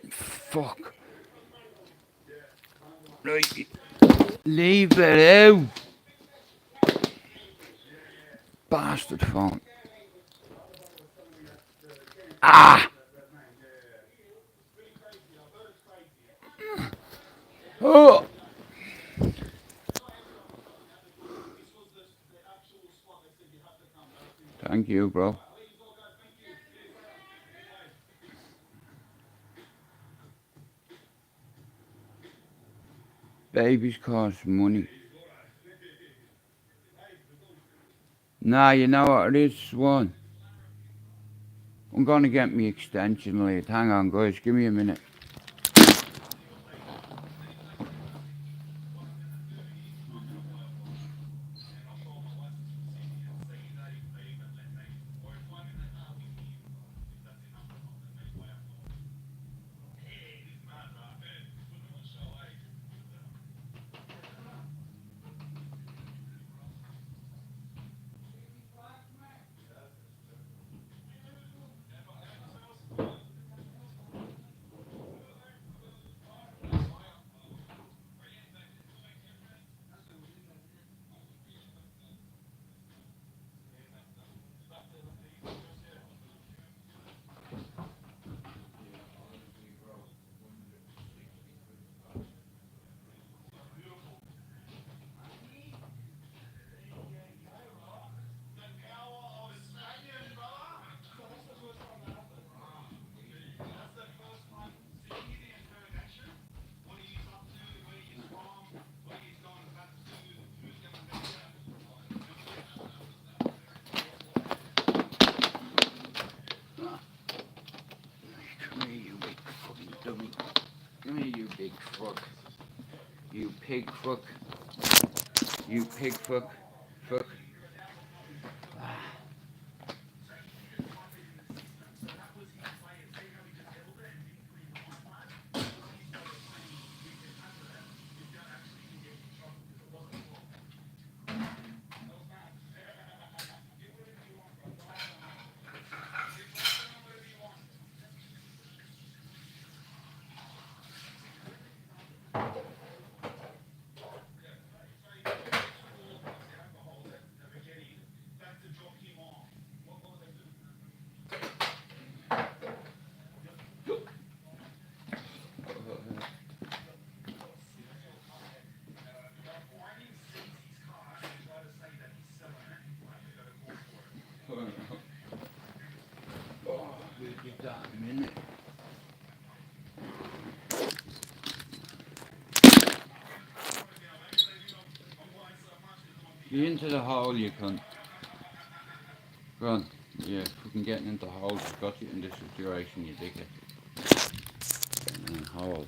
Fuck. Right. Leave her out. Bastard phone. Ah! Oh! Thank you, bro. Babies cost money. Nah, you know what it is, Swan? I'm gonna get me extension lead. Hang on, guys, give me a minute. Come here, you big fucking dummy. Come here, you big fuck. You pig fuck. You pig fuck. Fuck. Oh, we'll get that in a minute. Get into the hole, you cunt. Go on. Yeah, fucking getting into holes has got you in this situation, you dickhead. Getting in holes.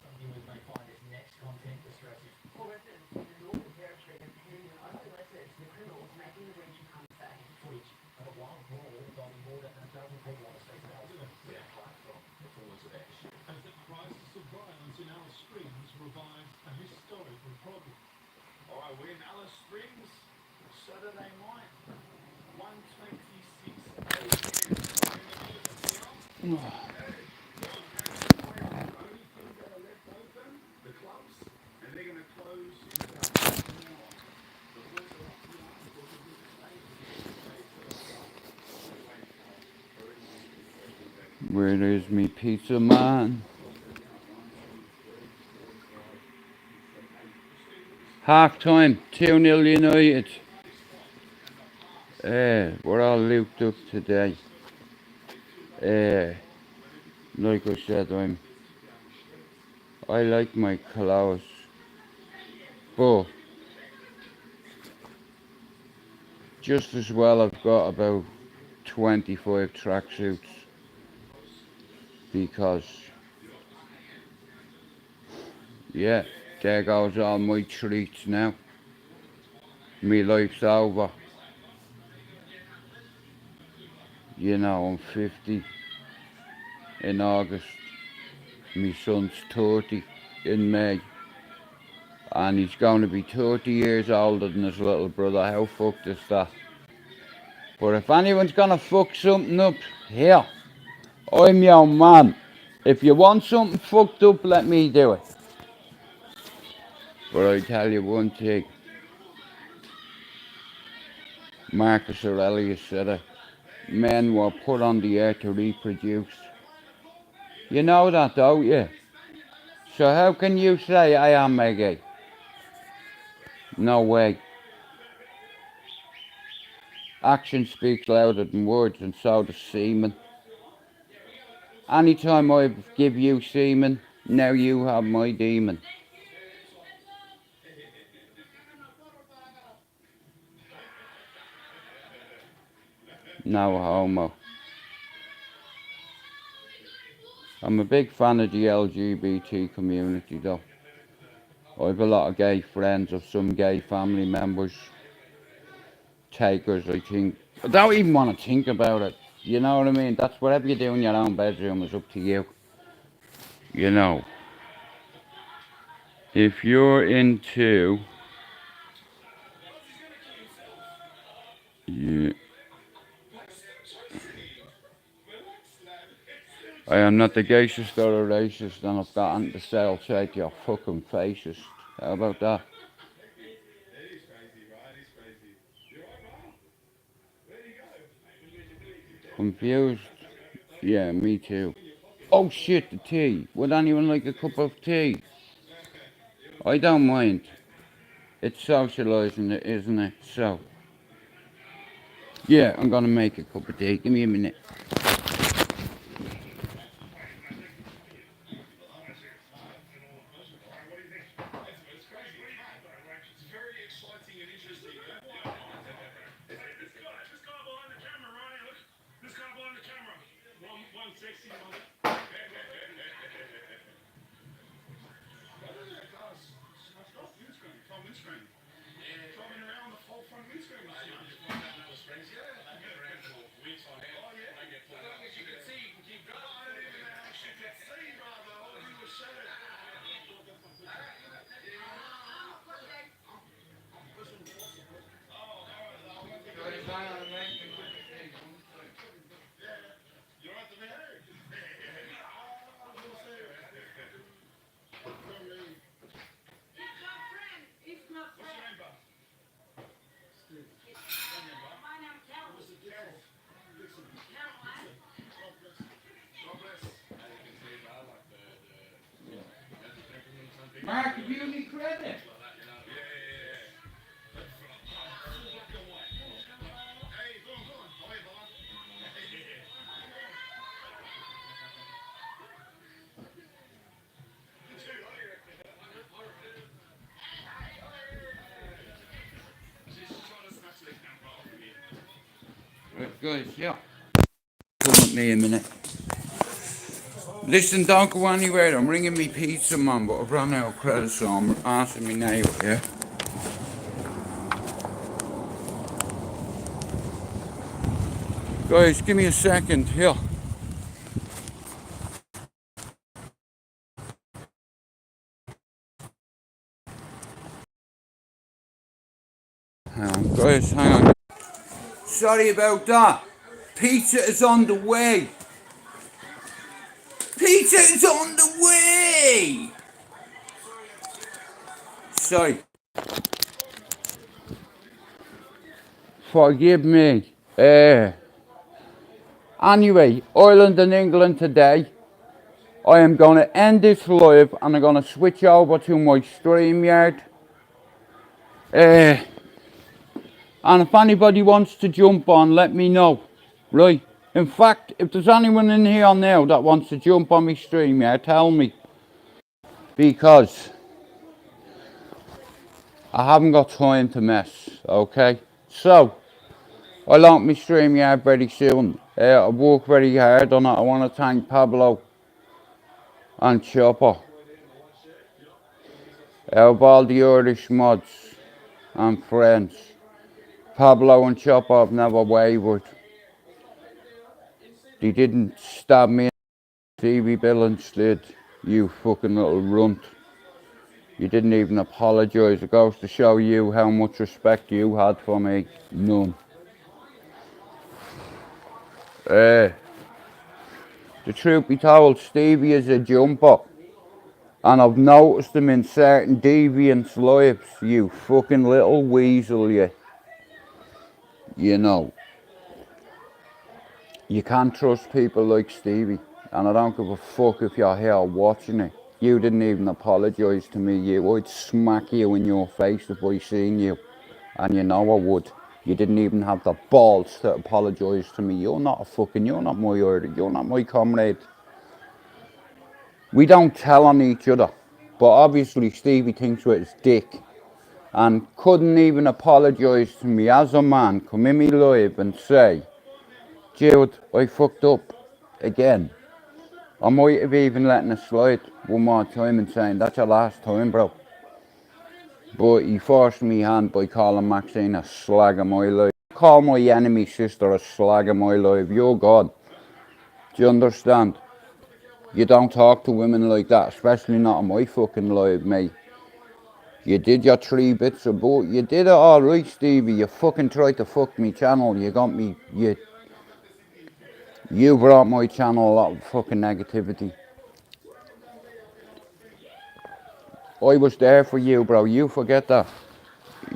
Some viewers may find this next content distressing. For residents in the Northern Territory are pending an open letter to the criminals making the region unsafe. Footage of a wild brawl involving more than a dozen people on a street in Elgin. We are flat from the forwards of action. As the crisis of violence in Alice Springs revives a historical problem. All right, we're in Alice Springs, Saturday night, 1:26 a.m. Only things that are left open, the clubs, and they're going to close in about half an hour. The boys are up here because of the state. Where is me pizza man? Half time, 2-0 United. We're all looped up today. Like I said, I like my clothes, but just as well I've got about 25 tracksuits, because yeah, there goes all my treats now. Me life's over. You know, I'm 50 in August. My son's 30 in May. And he's going to be 30 years older than his little brother. How fucked is that? But if anyone's gonna fuck something up, here, I'm your man. If you want something fucked up, let me do it. But I tell you one thing. Marcus Aurelius said it. Men were put on the earth to reproduce. You know that, don't you? So how can you say I am a gay? No way. Action speaks louder than words, and so does semen. Anytime I give you semen, now you have my demon. No homo. I'm a big fan of the LGBT community though. I have a lot of gay friends, of some gay family members. Takers, I think. I don't even want to think about it. You know what I mean? That's whatever you do in your own bedroom is up to you. You know. If you're into... Yeah. I am not the gayest or the racist, and I've gotten to say I'll say to your fucking faces. How about that? Confused? Yeah, me too. Oh shit, the tea. Would anyone like a cup of tea? I don't mind. It's socialising, isn't it? So, yeah, I'm gonna make a cup of tea. Give me a minute. Mark, if you need credit. Right, guys, yeah. Come with me a minute. Listen, don't go anywhere. I'm ringing me pizza man, but I've run out of credit, so I'm asking me now, yeah? Guys, give me a second, here. Guys, hang on. Sorry about that. Pizza is on the way. Pizza is on the way. Sorry. Forgive me. Anyway, Ireland and England today. I am going to end this live and I'm going to switch over to my StreamYard. And if anybody wants to jump on, let me know. Right. In fact, if there's anyone in here now that wants to jump on my StreamYard, tell me. Because I haven't got time to mess, okay? So, I launch my StreamYard very soon. I work very hard on it. I want to thank Pablo and Chopper. Of all the Irish mods and friends. Pablo and Chopper have never wavered. They didn't stab me. Stevie Billings did. You fucking little runt. You didn't even apologise. It goes to show you how much respect you had for me. None. The truth be told, Stevie is a jumper. And I've noticed him in certain deviants' lives. You fucking little weasel, you. You know. You can't trust people like Stevie. And I don't give a fuck if you're here watching it. You didn't even apologise to me. I'd smack you in your face if I seen you. And you know I would. You didn't even have the balls to apologise to me. You're not my comrade. We don't tell on each other. But obviously Stevie thinks with his dick. And couldn't even apologise to me as a man, come in me live and say, Jude, I fucked up again. I might have even letting it slide one more time and saying, that's your last time, bro. But he forced me hand by calling Maxine a slag of my life. Call my enemy sister a slag of my life. You're God. Do you understand? You don't talk to women like that, especially not on my fucking live, mate. You did your 3 bits of both. You did it all right, Stevie. You fucking tried to fuck me channel. You got me. You brought my channel a lot of fucking negativity. I was there for you, bro. You forget that.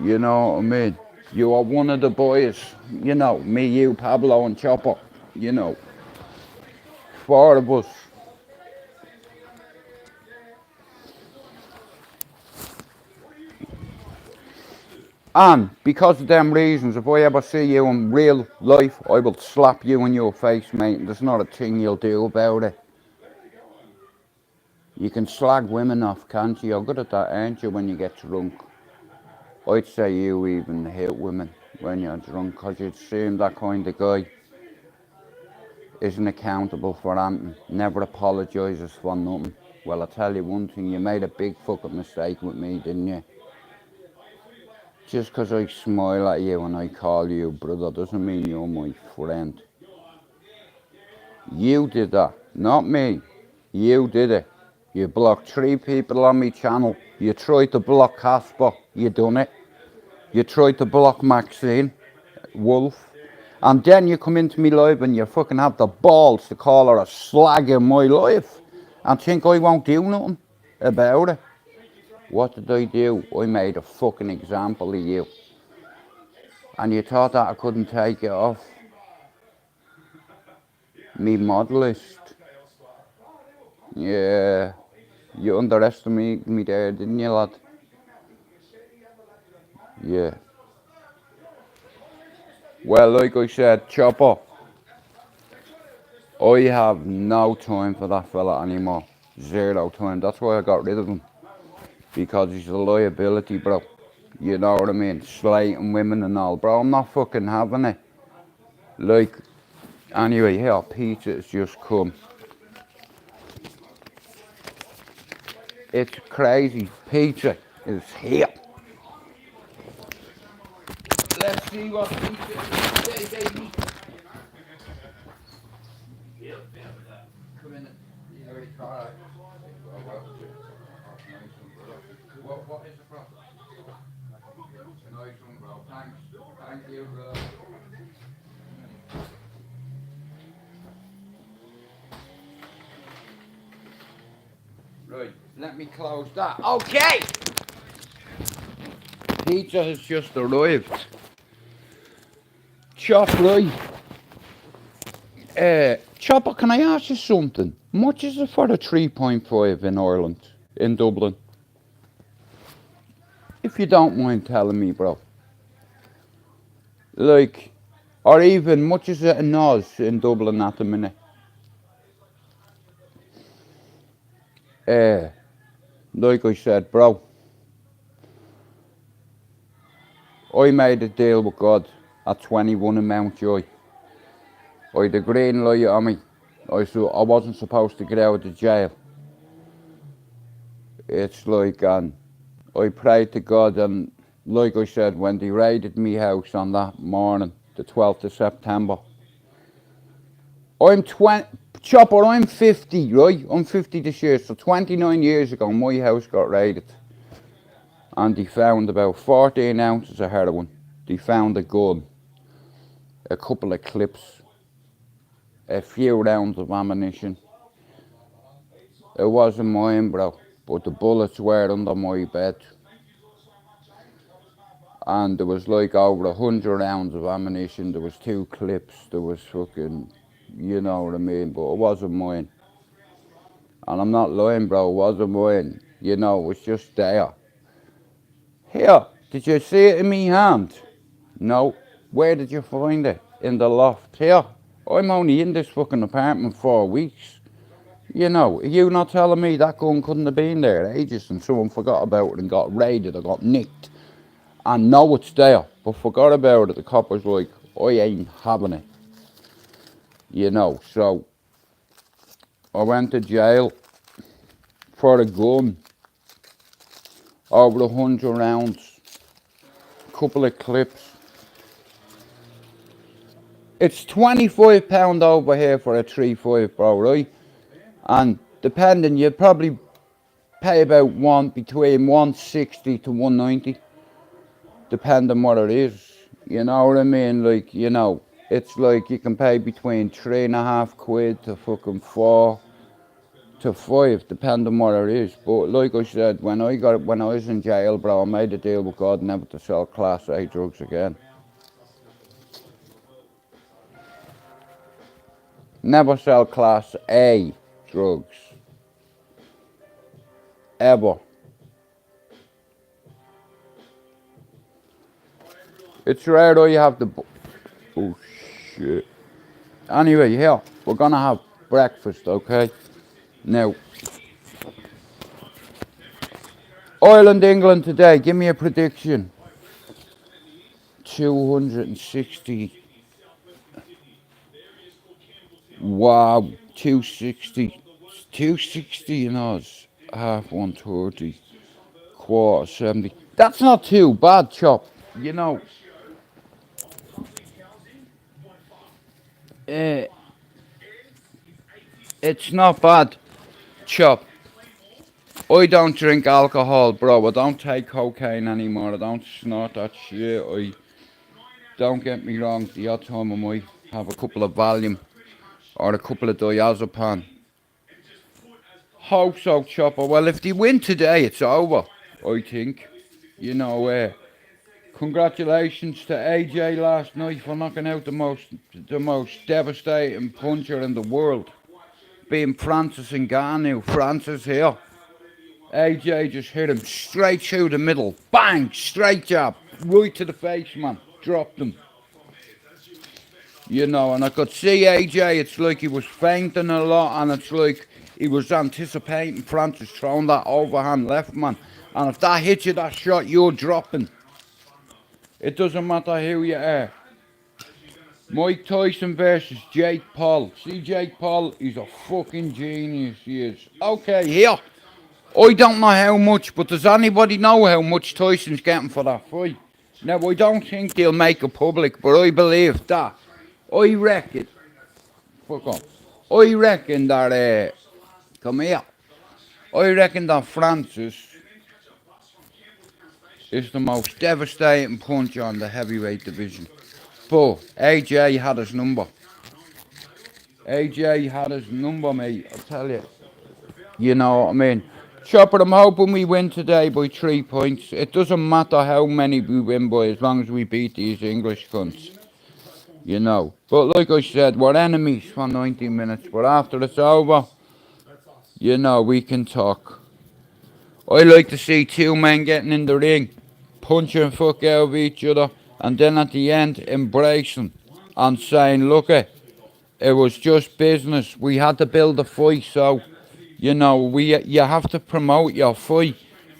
You know what I mean? You are one of the boys. You know, me, you, Pablo, and Chopper. You know, 4 of us. And because of them reasons, if I ever see you in real life, I will slap you in your face, mate. There's not a thing you'll do about it. You can slag women off, can't you? You're good at that, aren't you, when you get drunk? I'd say you even hit women when you're drunk, because you'd assume that kind of guy isn't accountable for anything, never apologises for nothing. Well, I'll tell you one thing, you made a big fucking mistake with me, didn't you? Just because I smile at you and I call you brother doesn't mean you're my friend. You did that, not me. You did it. You blocked 3 people on my channel. You tried to block Casper, you done it. You tried to block Maxine, Wolf. And then you come into me live and you fucking have the balls to call her a slag in my life and think I won't do nothing about it. What did I do? I made a fucking example of you. And you thought that I couldn't take it off me modelist. Yeah, you underestimated me there, didn't you, lad? Yeah. Well, like I said, Chopper, I have no time for that fella anymore. 0 time. That's why I got rid of him. Because he's a liability, bro. You know what I mean? Slating women and all. Bro, I'm not fucking having it. Like, anyway, here, pizza has just come. It's crazy. Pizza is here. Let's see what pizza is today, baby. Come in. You already tried it. What is it from? Nice one, bro. Thanks. Thank you, bro. Right, let me close that. Okay! Pizza has just arrived. Chop, right. Chopper, can I ask you something? How much is it for the 3.5 in Ireland, in Dublin? If you don't mind telling me, bro. Like, or even, much is it in Oz in Dublin at the minute? Like I said, bro, I made a deal with God at 21 in Mountjoy. I had a green light on me. I wasn't supposed to get out of the jail. It's like, and I prayed to God, and like I said, when they raided me house on that morning, the 12th of September, I'm 50, right? I'm 50 this year, so 29 years ago, my house got raided. And they found about 14 ounces of heroin. They found a gun, a couple of clips, a few rounds of ammunition. It wasn't mine, bro, but the bullets were under my bed. And there was like over 100 rounds of ammunition, there was 2 clips, there was fucking, you know what I mean, but it wasn't mine. And I'm not lying, bro, it wasn't mine. You know, it was just there. Here, did you see it in me hand? No. Where did you find it? In the loft. Here, I'm only in this fucking apartment 4 weeks. You know, you not telling me that gun couldn't have been there ages and someone forgot about it and got raided or got nicked and know it's there, but forgot about it. The cop was like, I ain't having it. You know, so I went to jail for a gun, over 100 rounds, couple of clips. It's £25 over here for a 3.5, bro, right? And depending, you'd probably pay about between 160 to 190, depending what it is. You know what I mean? Like, you know, it's like you can pay between £3.5 to fucking 4 to 5, depending what it is. But like I said, when I was in jail, bro, I made a deal with God never to sell Class A drugs again. Never sell Class A drugs. Ever. It's rare though you have the... Oh, shit. Anyway, here, we're gonna have breakfast, okay? Now, Ireland, England today, give me a prediction. 260. Wow, 260. 260 in Oz. Half 130. Quarter 70. That's not too bad, Chop. You know, uh, it's not bad, Chop. I don't drink alcohol, bro. I don't take cocaine anymore. I don't snort that shit. Don't get me wrong, the odd time I might have a couple of Valium or a couple of diazepam. Hope so, Chopper. Well, if they win today, it's over, I think. You know, congratulations to AJ last night for knocking out the most devastating puncher in the world, being Francis Ngannou. Francis here. AJ just hit him straight through the middle. Bang! Straight jab. Right to the face, man. Dropped him. You know, and I could see AJ, it's like he was fainting a lot, and it's like he was anticipating Francis throwing that overhand left, man. And if that hits you, that shot, you're dropping. It doesn't matter who you are. Mike Tyson versus Jake Paul. See Jake Paul? He's a fucking genius, he is. Okay, here. I don't know how much, but does anybody know how much Tyson's getting for that fight? Now, I don't think he'll make it public, but I believe that. I reckon. Fuck off. I reckon that, come here. I reckon that Francis is the most devastating puncher on the heavyweight division. But AJ had his number. AJ had his number, mate, I tell you. You know what I mean? Chopper, I'm hoping we win today by 3 points. It doesn't matter how many we win by as long as we beat these English cunts. You know. But like I said, we're enemies for 90 minutes. But after it's over, you know, we can talk. I like to see two men getting in the ring, punching fuck out of each other, and then at the end embracing and saying, look it was just business. We had to build a fight, so you know, you have to promote your fight.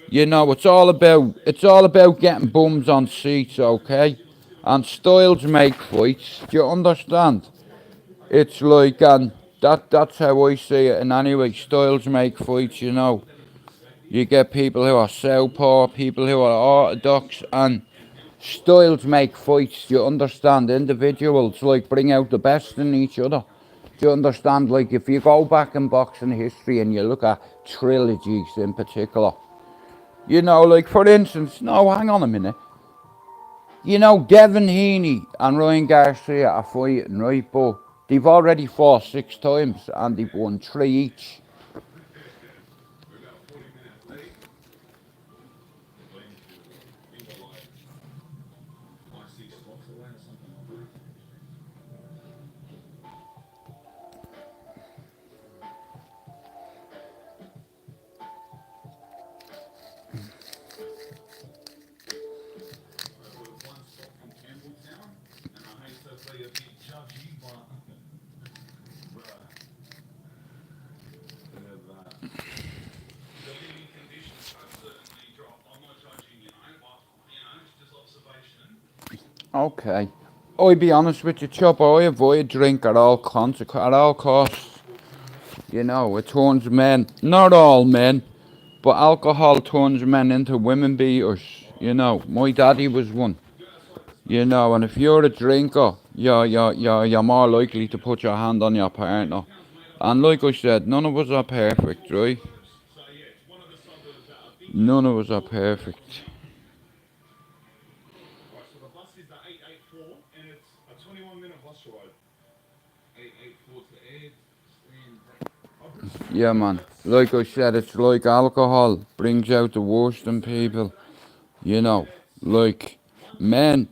You know, it's all about getting bums on seats, okay? And styles make fights. Do you understand? It's like, and that's how I see it. And anyway, styles make fights. You know, you get people who are southpaw, people who are orthodox, and styles make fights. Do you understand? Individuals like bring out the best in each other. Do you understand? Like, if you go back in boxing history and you look at trilogies in particular, you know, like, for instance, no, hang on a minute. You know, Devin Heaney and Ryan Garcia are fighting, right? But they've already fought 6 times and they've won 3 each. Okay. I'll be honest with you, Chopper, I avoid drink at all costs. You know, it turns men, not all men, but alcohol turns men into women beaters. You know, my daddy was one. You know, and if you're a drinker, you're more likely to put your hand on your partner. And like I said, none of us are perfect, right? None of us are perfect. Right, so the bus is the 884 and it's a 21-minute bus ride. 884 to 8. Yeah, man. Like I said, it's like alcohol brings out the worst in people. You know, like men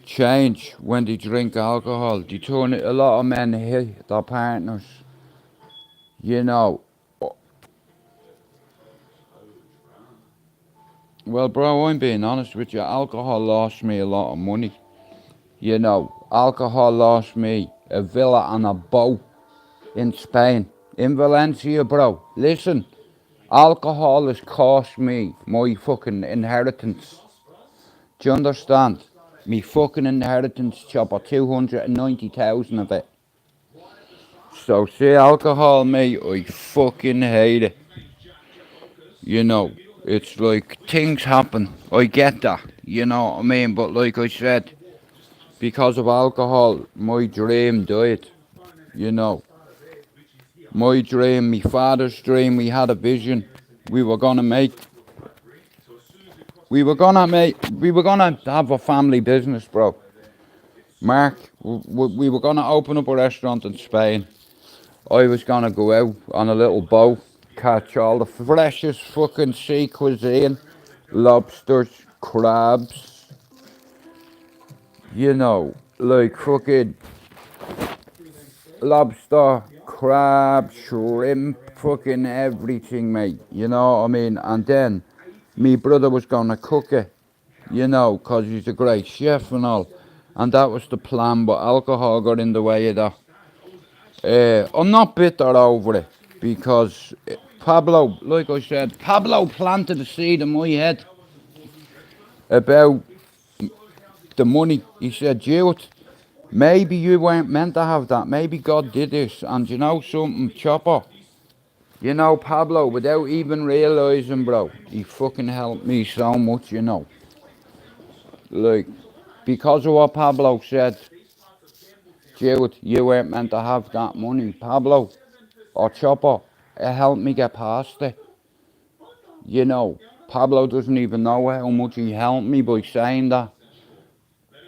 change when they drink alcohol. They turn it. A lot of men hit their partners. You know. Well, bro, I'm being honest with you. Alcohol lost me a lot of money. You know, alcohol lost me a villa and a boat in Spain, in Valencia, bro. Listen, alcohol has cost me my fucking inheritance. Do you understand? Me fucking inheritance, chopper, 290,000 of it. So, see, alcohol, mate, I fucking hate it. You know, it's like things happen. I get that, you know what I mean? But like I said, because of alcohol, my dream died. You know, my dream, my father's dream, we had a vision. We were gonna make, we were gonna have a family business, bro. Mark, we were gonna open up a restaurant in Spain. I was gonna go out on a little boat, catch all the freshest fucking sea cuisine, lobsters, crabs, you know, like fucking lobster, crab, shrimp, fucking everything, mate. You know what I mean? And then me brother was gonna cook it, you know, 'cause he's a great chef and all. And that was the plan, but alcohol got in the way of that. I'm not bitter over it because Pablo, like I said, Pablo planted a seed in my head about the money. He said, Jude, maybe you weren't meant to have that. Maybe God did this. And you know something, Chopper? You know, Pablo, without even realising, bro, he fucking helped me so much, you know. Like, because of what Pablo said, Jude, you weren't meant to have that money. Pablo, or Chopper, it helped me get past it. You know, Pablo doesn't even know how much he helped me by saying that.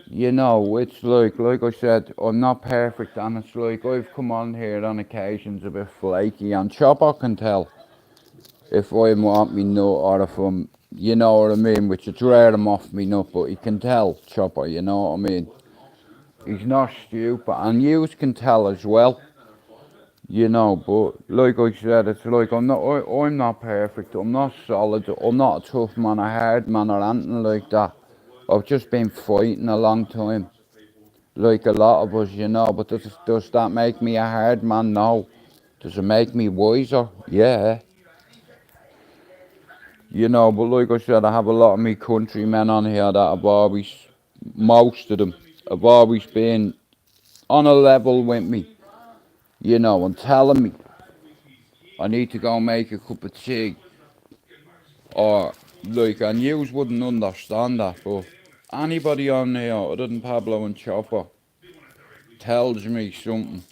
You know, it's like I said, I'm not perfect, and it's like I've come on here on occasions a bit flaky, and Chopper can tell if I want me nut or if I'm, you know what I mean, which it's rare I'm off me nut, but he can tell, Chopper, you know what I mean. He's not stupid, and you can tell as well. You know, but like I said, it's like I'm not perfect. I'm not solid. I'm not a tough man, a hard man, or anything like that. I've just been fighting a long time, like a lot of us, you know. But does that make me a hard man? No. Does it make me wiser? Yeah. You know, but like I said, I have a lot of me countrymen on here that have always, most of them, have always been on a level with me, you know, and telling me I need to go make a cup of tea. Or, like, and yous wouldn't understand that, but anybody on here other than Pablo and Chopper tells me something.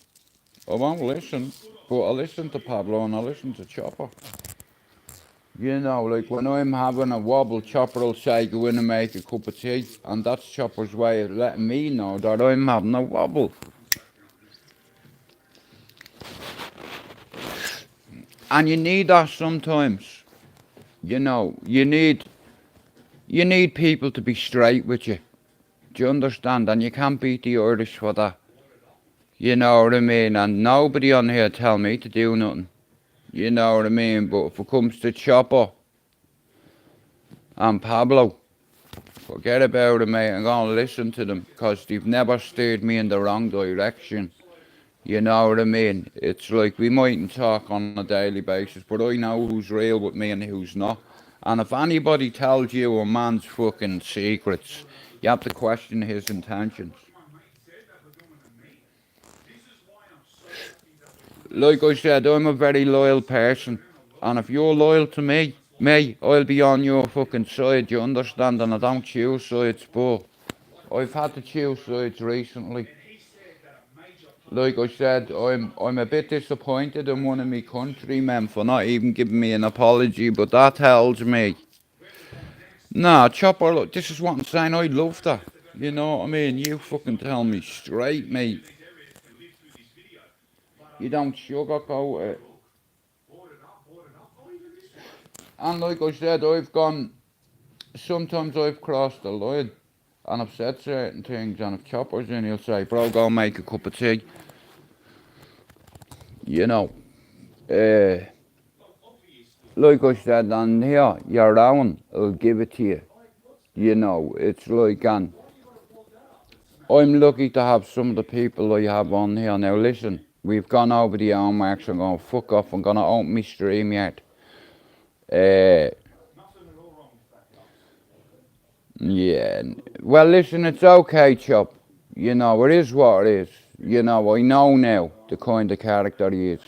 I won't listen, but I listen to Pablo and I listen to Chopper. You know, like when I'm having a wobble, Chopper will say, go in and make a cup of tea. And that's Chopper's way of letting me know that I'm having a wobble. And you need that sometimes. You know, you need people to be straight with you. Do you understand? And you can't beat the Irish for that. You know what I mean? And nobody on here tell me to do nothing. You know what I mean? But if it comes to Chopper and Pablo, forget about it, mate. I'm going to listen to them because they've never steered me in the wrong direction. You know what I mean? It's like we mightn't talk on a daily basis, but I know who's real with me and who's not. And if anybody tells you a man's fucking secrets, You have to question his intentions. Like I said, I'm a very loyal person. And if you're loyal to me, I'll be on your fucking side, you understand? And I don't choose sides, but I've had to choose sides recently. Like I said, I'm a bit disappointed in one of my countrymen for not even giving me an apology, but that tells me, nah, Chopper, look, this is what I'm saying, I love that. You know what I mean? You fucking tell me straight, mate. You don't sugarcoat it. And like I said, sometimes I've crossed the line. And I've said certain things, and if Chopper's in, he'll say, bro, go make a cup of tea. You know. Like I said, on here, your own, I'll give it to you. You know, it's like, and I'm lucky to have some of the people I have on here. Now listen, we've gone over the hour marks, I'm going to fuck off, I'm going to open my stream yet. Yeah, well listen, it's okay, Chop. You know, it is what it is. You know, I know now the kind of character he is.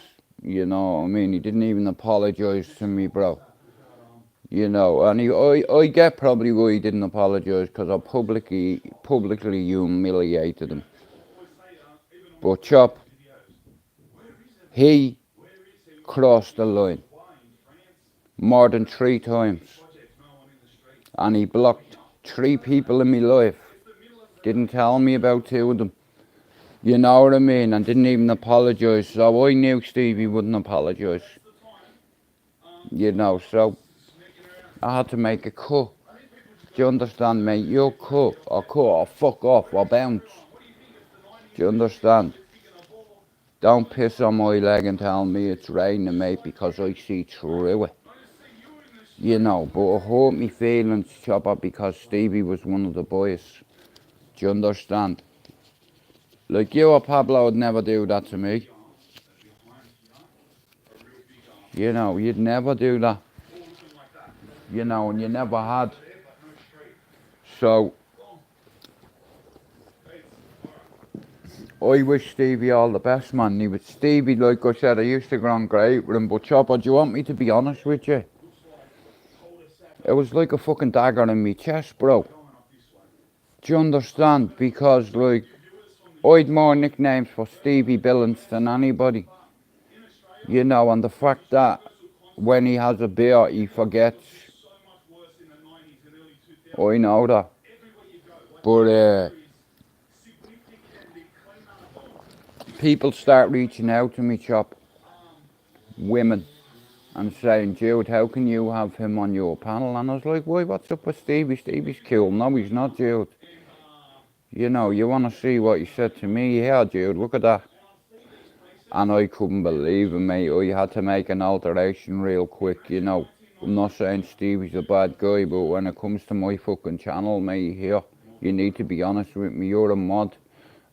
You know what I mean? He didn't even apologise to me, bro. You know, and I get probably why he didn't apologise, because I publicly humiliated him. But Chop, he crossed the line more than 3 times. And he blocked 3 people in my life. Didn't tell me about 2 of them. You know what I mean? And didn't even apologise. So I knew Stevie wouldn't apologise. You know, so I had to make a cut. Do you understand, mate? You're cut or fuck off or bounce. Do you understand? Don't piss on my leg and tell me it's raining, mate, because I see through it. You know, but it hurt me feelings, Chopper, because Stevie was one of the boys. Do you understand? Like you or Pablo would never do that to me. You know, you'd never do that. You know, and you never had. So, I wish Stevie all the best, man. Stevie, like I said, I used to get on great with him, but Chopper, do you want me to be honest with you? It was like a fucking dagger in my chest, bro. Do you understand? Because, like, I'd more nicknames for Stevie Billings than anybody. You know, and the fact that when he has a beer, he forgets. I know that. But, people start reaching out to me, Chop, women, and saying, Jude, how can you have him on your panel? And I was like, why, what's up with Stevie? Stevie's cool. No, he's not, Jude. You know, you want to see what he said to me? Yeah, Jude, look at that. And I couldn't believe it, mate. I had to make an alteration real quick, you know. I'm not saying Stevie's a bad guy, but when it comes to my fucking channel, mate, here, you need to be honest with me. You're a mod.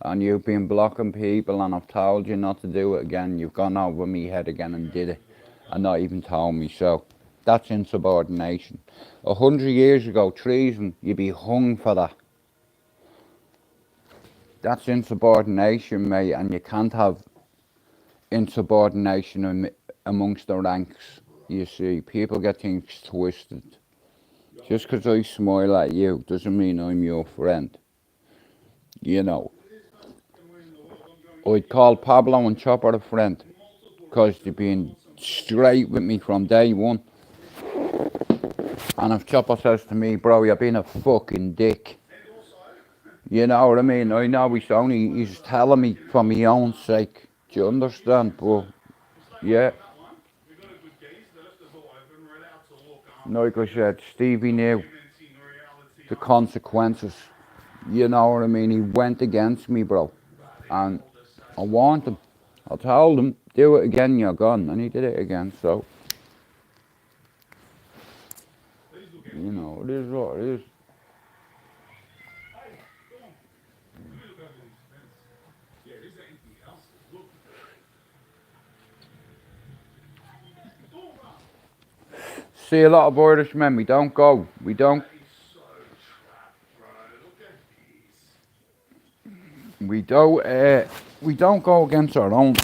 And you've been blocking people, and I've told you not to do it again. You've gone over me head again and did it, and not even told me. So that's insubordination. 100 years ago, treason, you'd be hung for that. That's insubordination, mate, and you can't have insubordination amongst the ranks. You see, people get things twisted. Just because I smile at you doesn't mean I'm your friend. You know. I'd call Pablo and Chopper a friend, because they've been straight with me from day one. And if Chopper says to me, bro, you're being a fucking dick, you know what I mean? I know he's telling me for my own sake. Do you understand? But, yeah. Like I said, Stevie knew the consequences. You know what I mean? He went against me, bro. And I warned him. I told him, do it again, you're gone. And he did it again, so. You know, it is what it is. See a lot of Irishmen, we don't go. We don't. we don't go against our own. I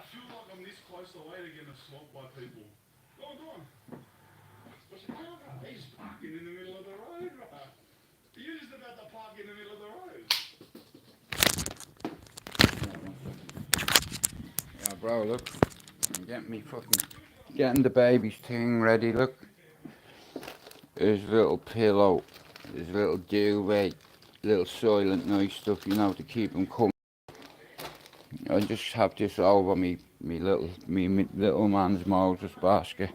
feel like I'm this close away to getting swamped by people. Go on. Especially he's parking in the middle of the road, right? You're just about to park in the middle of the road. Yeah, bro, look. I'm getting the baby's thing ready, look. His little pillow, his little duvet, little Silent Night stuff, you know, to keep him coming. I just have this over me little man's Moses basket.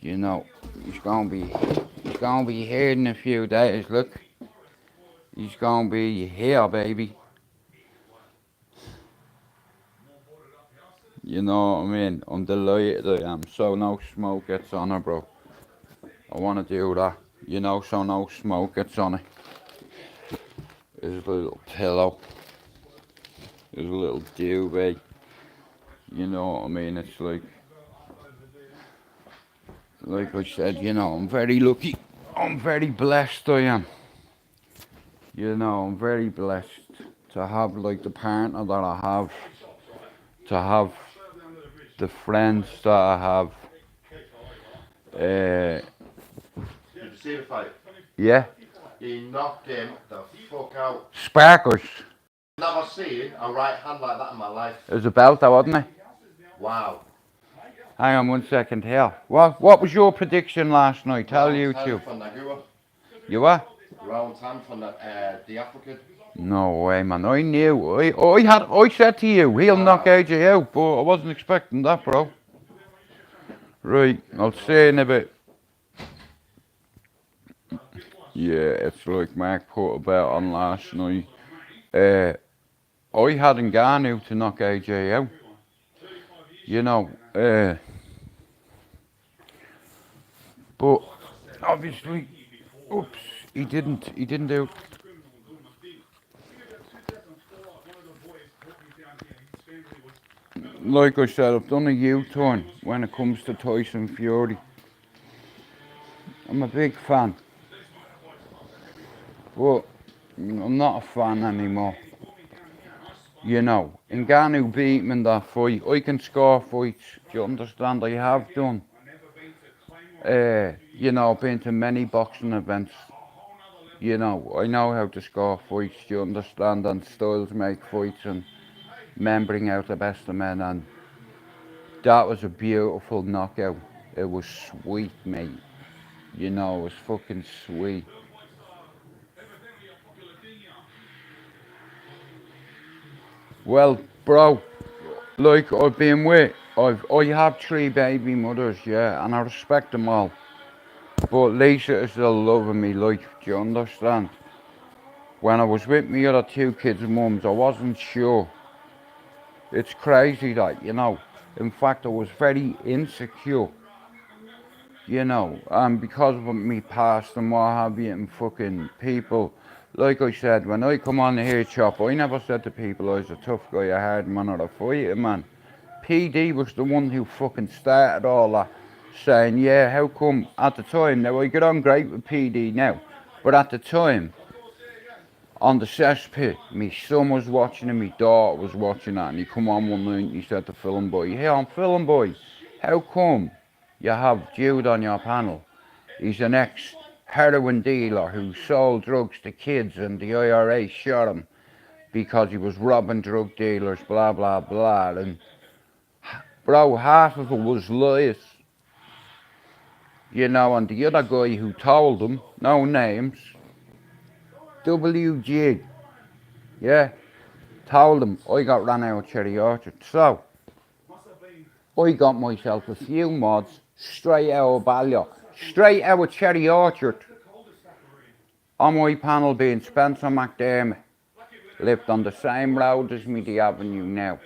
You know, he's gonna be here in a few days, look. He's gonna be here, baby. You know what I mean? I'm delighted I am. So no smoke gets on her, bro. I wanna do that, you know, so no smoke gets on it. His little pillow. His little duvet. You know what I mean? It's like I said, you know, I'm very lucky. I'm very blessed, I am. You know, I'm very blessed to have like the partner that I have, to have the friends that I have. Did you see the fight? Yeah. He knocked him the fuck out. Sparkers. Never seen a right hand like that in my life. It was a belter, wasn't it? Wow. Hang on 1 second here. What was your prediction last night? Tell YouTube. You were? Round 10 from the African. No way, man. I knew. I said to you, he'll knock AJ out, but I wasn't expecting that, bro. Right, I'll see you in a bit. Yeah, it's like Mark put a bet on last night. I had Ngannou to knock AJ out. You know, but obviously, oops, he didn't do. Like I said, I've done a U-turn when it comes to Tyson Fury. I'm a big fan, but I'm not a fan anymore. You know, Ngannou beat me in that fight. I can score fights, do you understand? I have done. You know, I've been to many boxing events. You know, I know how to score fights, do you understand? And styles make fights, and men bring out the best of men, and that was a beautiful knockout. It was sweet, mate. You know, it was fucking sweet. Well, bro, like I've been with, I have 3 baby mothers, yeah, and I respect them all. But Lisa is still loving me, like, do you understand? When I was with my other 2 kids' mums, I wasn't sure. It's crazy that, you know. In fact, I was very insecure. You know, and because of me past and what have you, and fucking people, like I said, when I come on here, Chop, I never said to people I was a tough guy, a hard man, or a fighter, man. PD was the one who fucking started all that, saying, yeah, how come, at the time, now I get on great with PD now, but at the time, on the cesspit, my son was watching and my daughter was watching that, and he come on one night and he said to Film Boy, hey, I'm Film Boy, how come you have Jude on your panel? He's an ex-heroin dealer who sold drugs to kids, and the IRA shot him because he was robbing drug dealers, blah, blah, blah. And, bro, half of it was lies. You know, and the other guy who told him, no names, WG, yeah, told him I got ran out of Cherry Orchard. So, I got myself a few mods straight out of Ballier, straight out of Cherry Orchard. On my panel being Spencer McDermott, lived on the same road as me, the Avenue now.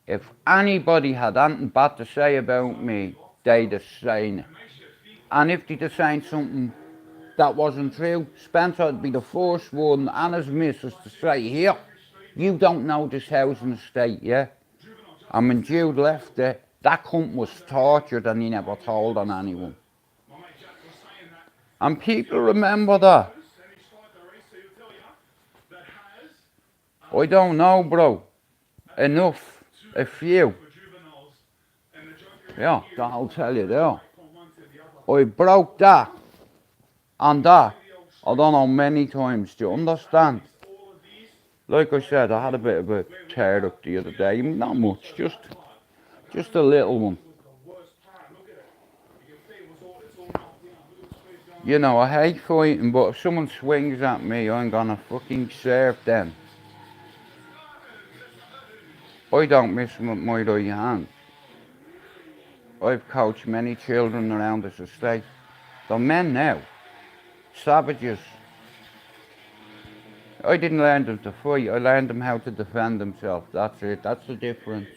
If anybody had anything bad to say about me, they'd have seen it. And if they'd have seen something that wasn't true, Spencer would be the first one and his missus to say, here, you don't know this housing estate, yeah? And when Jude left it, that cunt was tortured and he never told on anyone. And people remember that. And he's tried the race, so he'll tell you that has I don't know, bro. Enough. A few. for juveniles, and the joker Yeah, that'll tell you there. from one to the other. I broke that and that. I don't know many times. Do you understand? All of these, Like I said, I had a bit of a tear up the other day. Not much, just a little one. the worst part. Look at it. You can see it's all knocked down. Look at the street going. You know, I hate fighting, but if someone swings at me, I'm gonna fucking serve them. I don't miss them with my right hand. I've coached many children around this estate. They're men now. Savages. I didn't learn them to fight, I learned them how to defend themselves. That's it, that's the difference.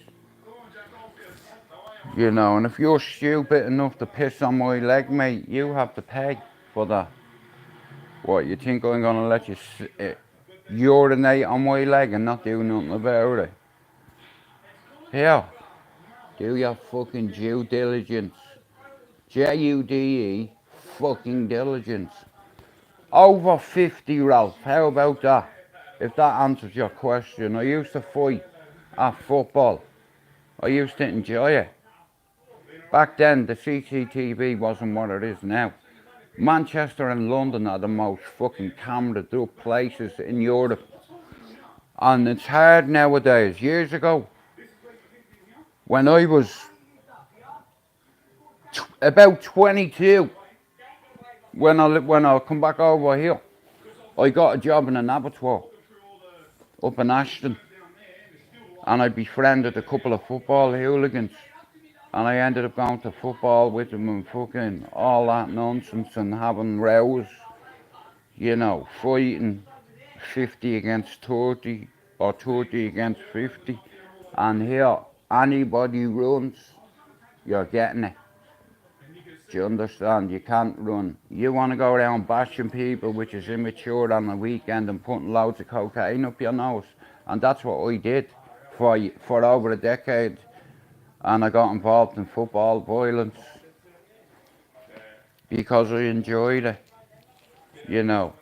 You know, and if you're stupid enough to piss on my leg, mate, you have to pay for that. What, you think I'm gonna let you urinate on my leg and not do nothing about it? Here, do your fucking due diligence. Jude, fucking diligence. Over 50, Ralph, how about that? If that answers your question. I used to fight at football. I used to enjoy it. Back then, the CCTV wasn't what it is now. Manchester and London are the most fucking camered up places in Europe. And it's hard nowadays. Years ago, when I was about 22, when I come back over here, I got a job in an abattoir up in Ashton, and I befriended a couple of football hooligans, and I ended up going to football with them and fucking all that nonsense and having rows, you know, fighting 50 against 30 or 30 against 50, and here anybody runs, you're getting it. Do you understand? You can't run. You want to go around bashing people, which is immature, on the weekend and putting loads of cocaine up your nose. And that's what I did for over a decade. And I got involved in football violence because I enjoyed it. You know,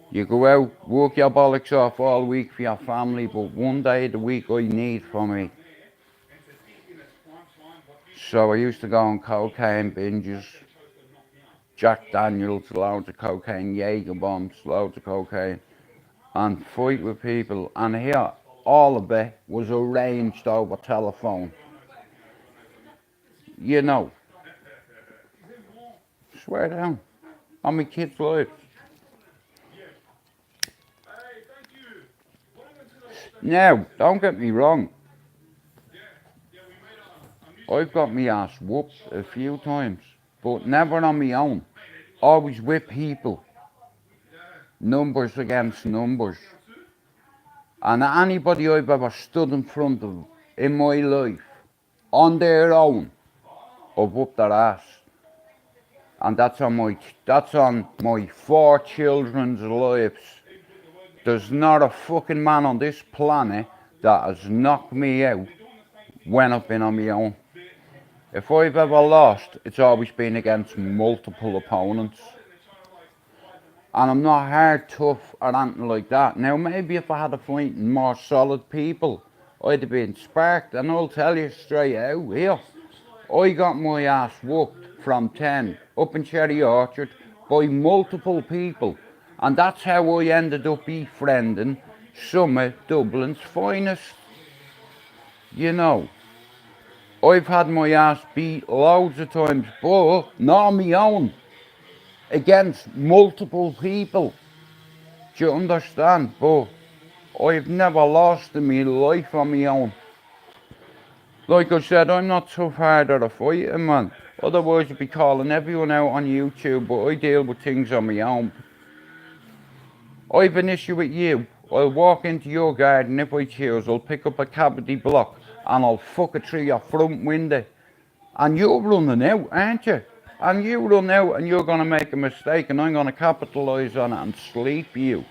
you go out, work your bollocks off all week for your family, but one day of the week I need for me. So I used to go on cocaine binges, Jack Daniels, loads of cocaine, Jaeger bombs, loads of cocaine, and fight with people. And here, all of it was arranged over telephone. You know, swear down on my kids' lives. Now, don't get me wrong. I've got my ass whooped a few times, but never on my own. Always with people. Numbers against numbers. And anybody I've ever stood in front of in my life, on their own, I've whooped their ass. And that's on my 4 children's lives. There's not a fucking man on this planet that has knocked me out when I've been on my own. If I've ever lost, it's always been against multiple opponents. And I'm not hard, tough, or anything like that. Now, maybe if I had a fight in more solid people, I'd have been sparked. And I'll tell you straight out here, I got my ass whooped from 10 up in Cherry Orchard by multiple people. And that's how I ended up befriending some of Dublin's finest. You know, I've had my ass beat loads of times, but not on my own, against multiple people. Do you understand? But I've never lost in my life on my own. Like I said, I'm not so hard at a fighting, man. Otherwise I'd be calling everyone out on YouTube, but I deal with things on my own. I've an issue with you. I'll walk into your garden if I choose, I'll pick up a cavity block and I'll fuck it through your front window. And you're running out, aren't you? And you run out and you're going to make a mistake and I'm going to capitalise on it and sleep you.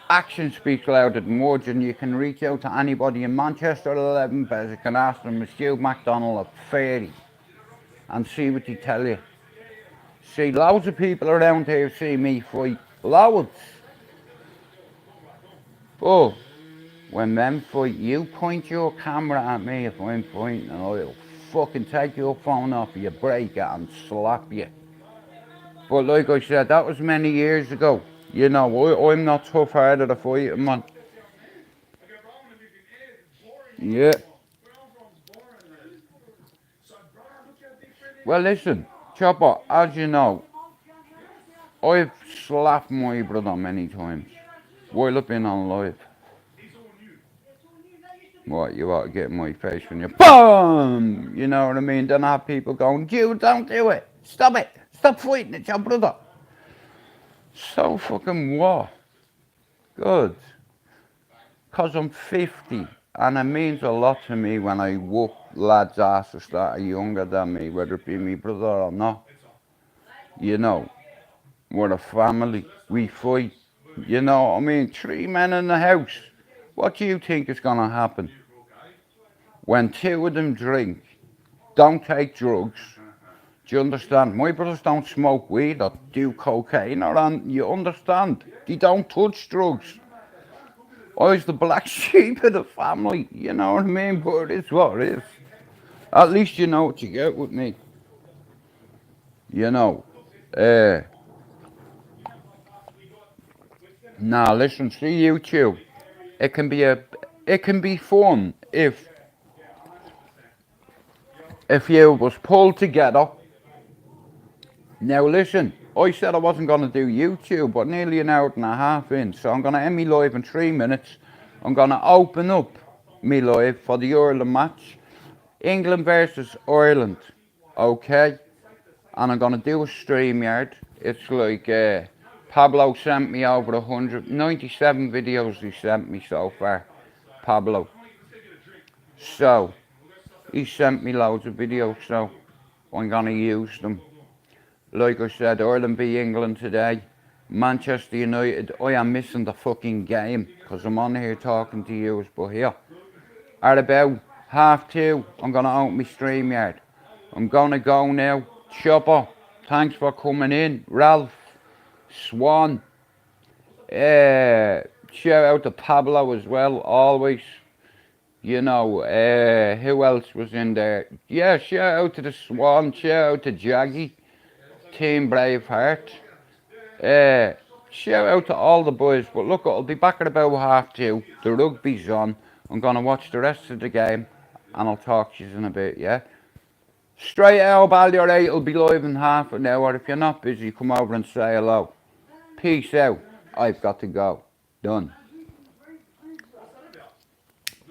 Action speaks louder than words, and you can reach out to anybody in Manchester 11 Bez. You can ask them, is Stu McDonald a fairy? And see what they tell you. See, loads of people around here see me fight. Loads. But when men fight, you point your camera at me if I'm fighting, and I'll fucking take your phone off you, break it, and slap you. But like I said, that was many years ago. You know, I'm not tough-hearted at fighting, man. Yeah. Well, listen, Chopper, as you know, I've slapped my brother many times while I've been on live. What, you ought to get in my face when you BOOM! You know what I mean? Then I have people going, Jude, don't do it. Stop it. Stop fighting, it's your brother. So fucking what? Good. Because I'm 50 and it means a lot to me when I whoop lads' asses that are younger than me, whether it be my brother or not. You know, we're a family. We fight. You know what I mean? 3 men in the house. What do you think is going to happen? When 2 of them drink, don't take drugs, do you understand? My brothers don't smoke weed or do cocaine you understand? They don't touch drugs. I was the black sheep of the family, you know what I mean? But it is what it is. At least you know what you get with me. You know. Now listen, see YouTube. It can be fun if you was pulled together. Now listen, I said I wasn't going to do YouTube, but nearly an hour and a half in, so I'm going to end me live in 3 minutes. I'm going to open up me live for the Ireland match. England versus Ireland, okay? And I'm going to do a StreamYard. It's like, Pablo sent me over 197 videos he sent me so far, Pablo. So, he sent me loads of videos, so I'm going to use them. Like I said, Ireland beat England today. Manchester United, I am missing the fucking game because I'm on here talking to you, but here, at about 2:30, I'm going to open my StreamYard. I'm going to go now. Chopper, thanks for coming in. Ralph, Swan, shout out to Pablo as well, always. You know, who else was in there? Yeah, shout out to the Swan, shout out to Jaggy, Team Braveheart. Shout out to all the boys, but look, I'll be back at about 2:30. The rugby's on. I'm going to watch the rest of the game, and I'll talk to you in a bit, yeah? STRAIGHTOUTTABALLYER 8 will be live in half an hour. If you're not busy, come over and say hello. Peace out. I've got to go. Done.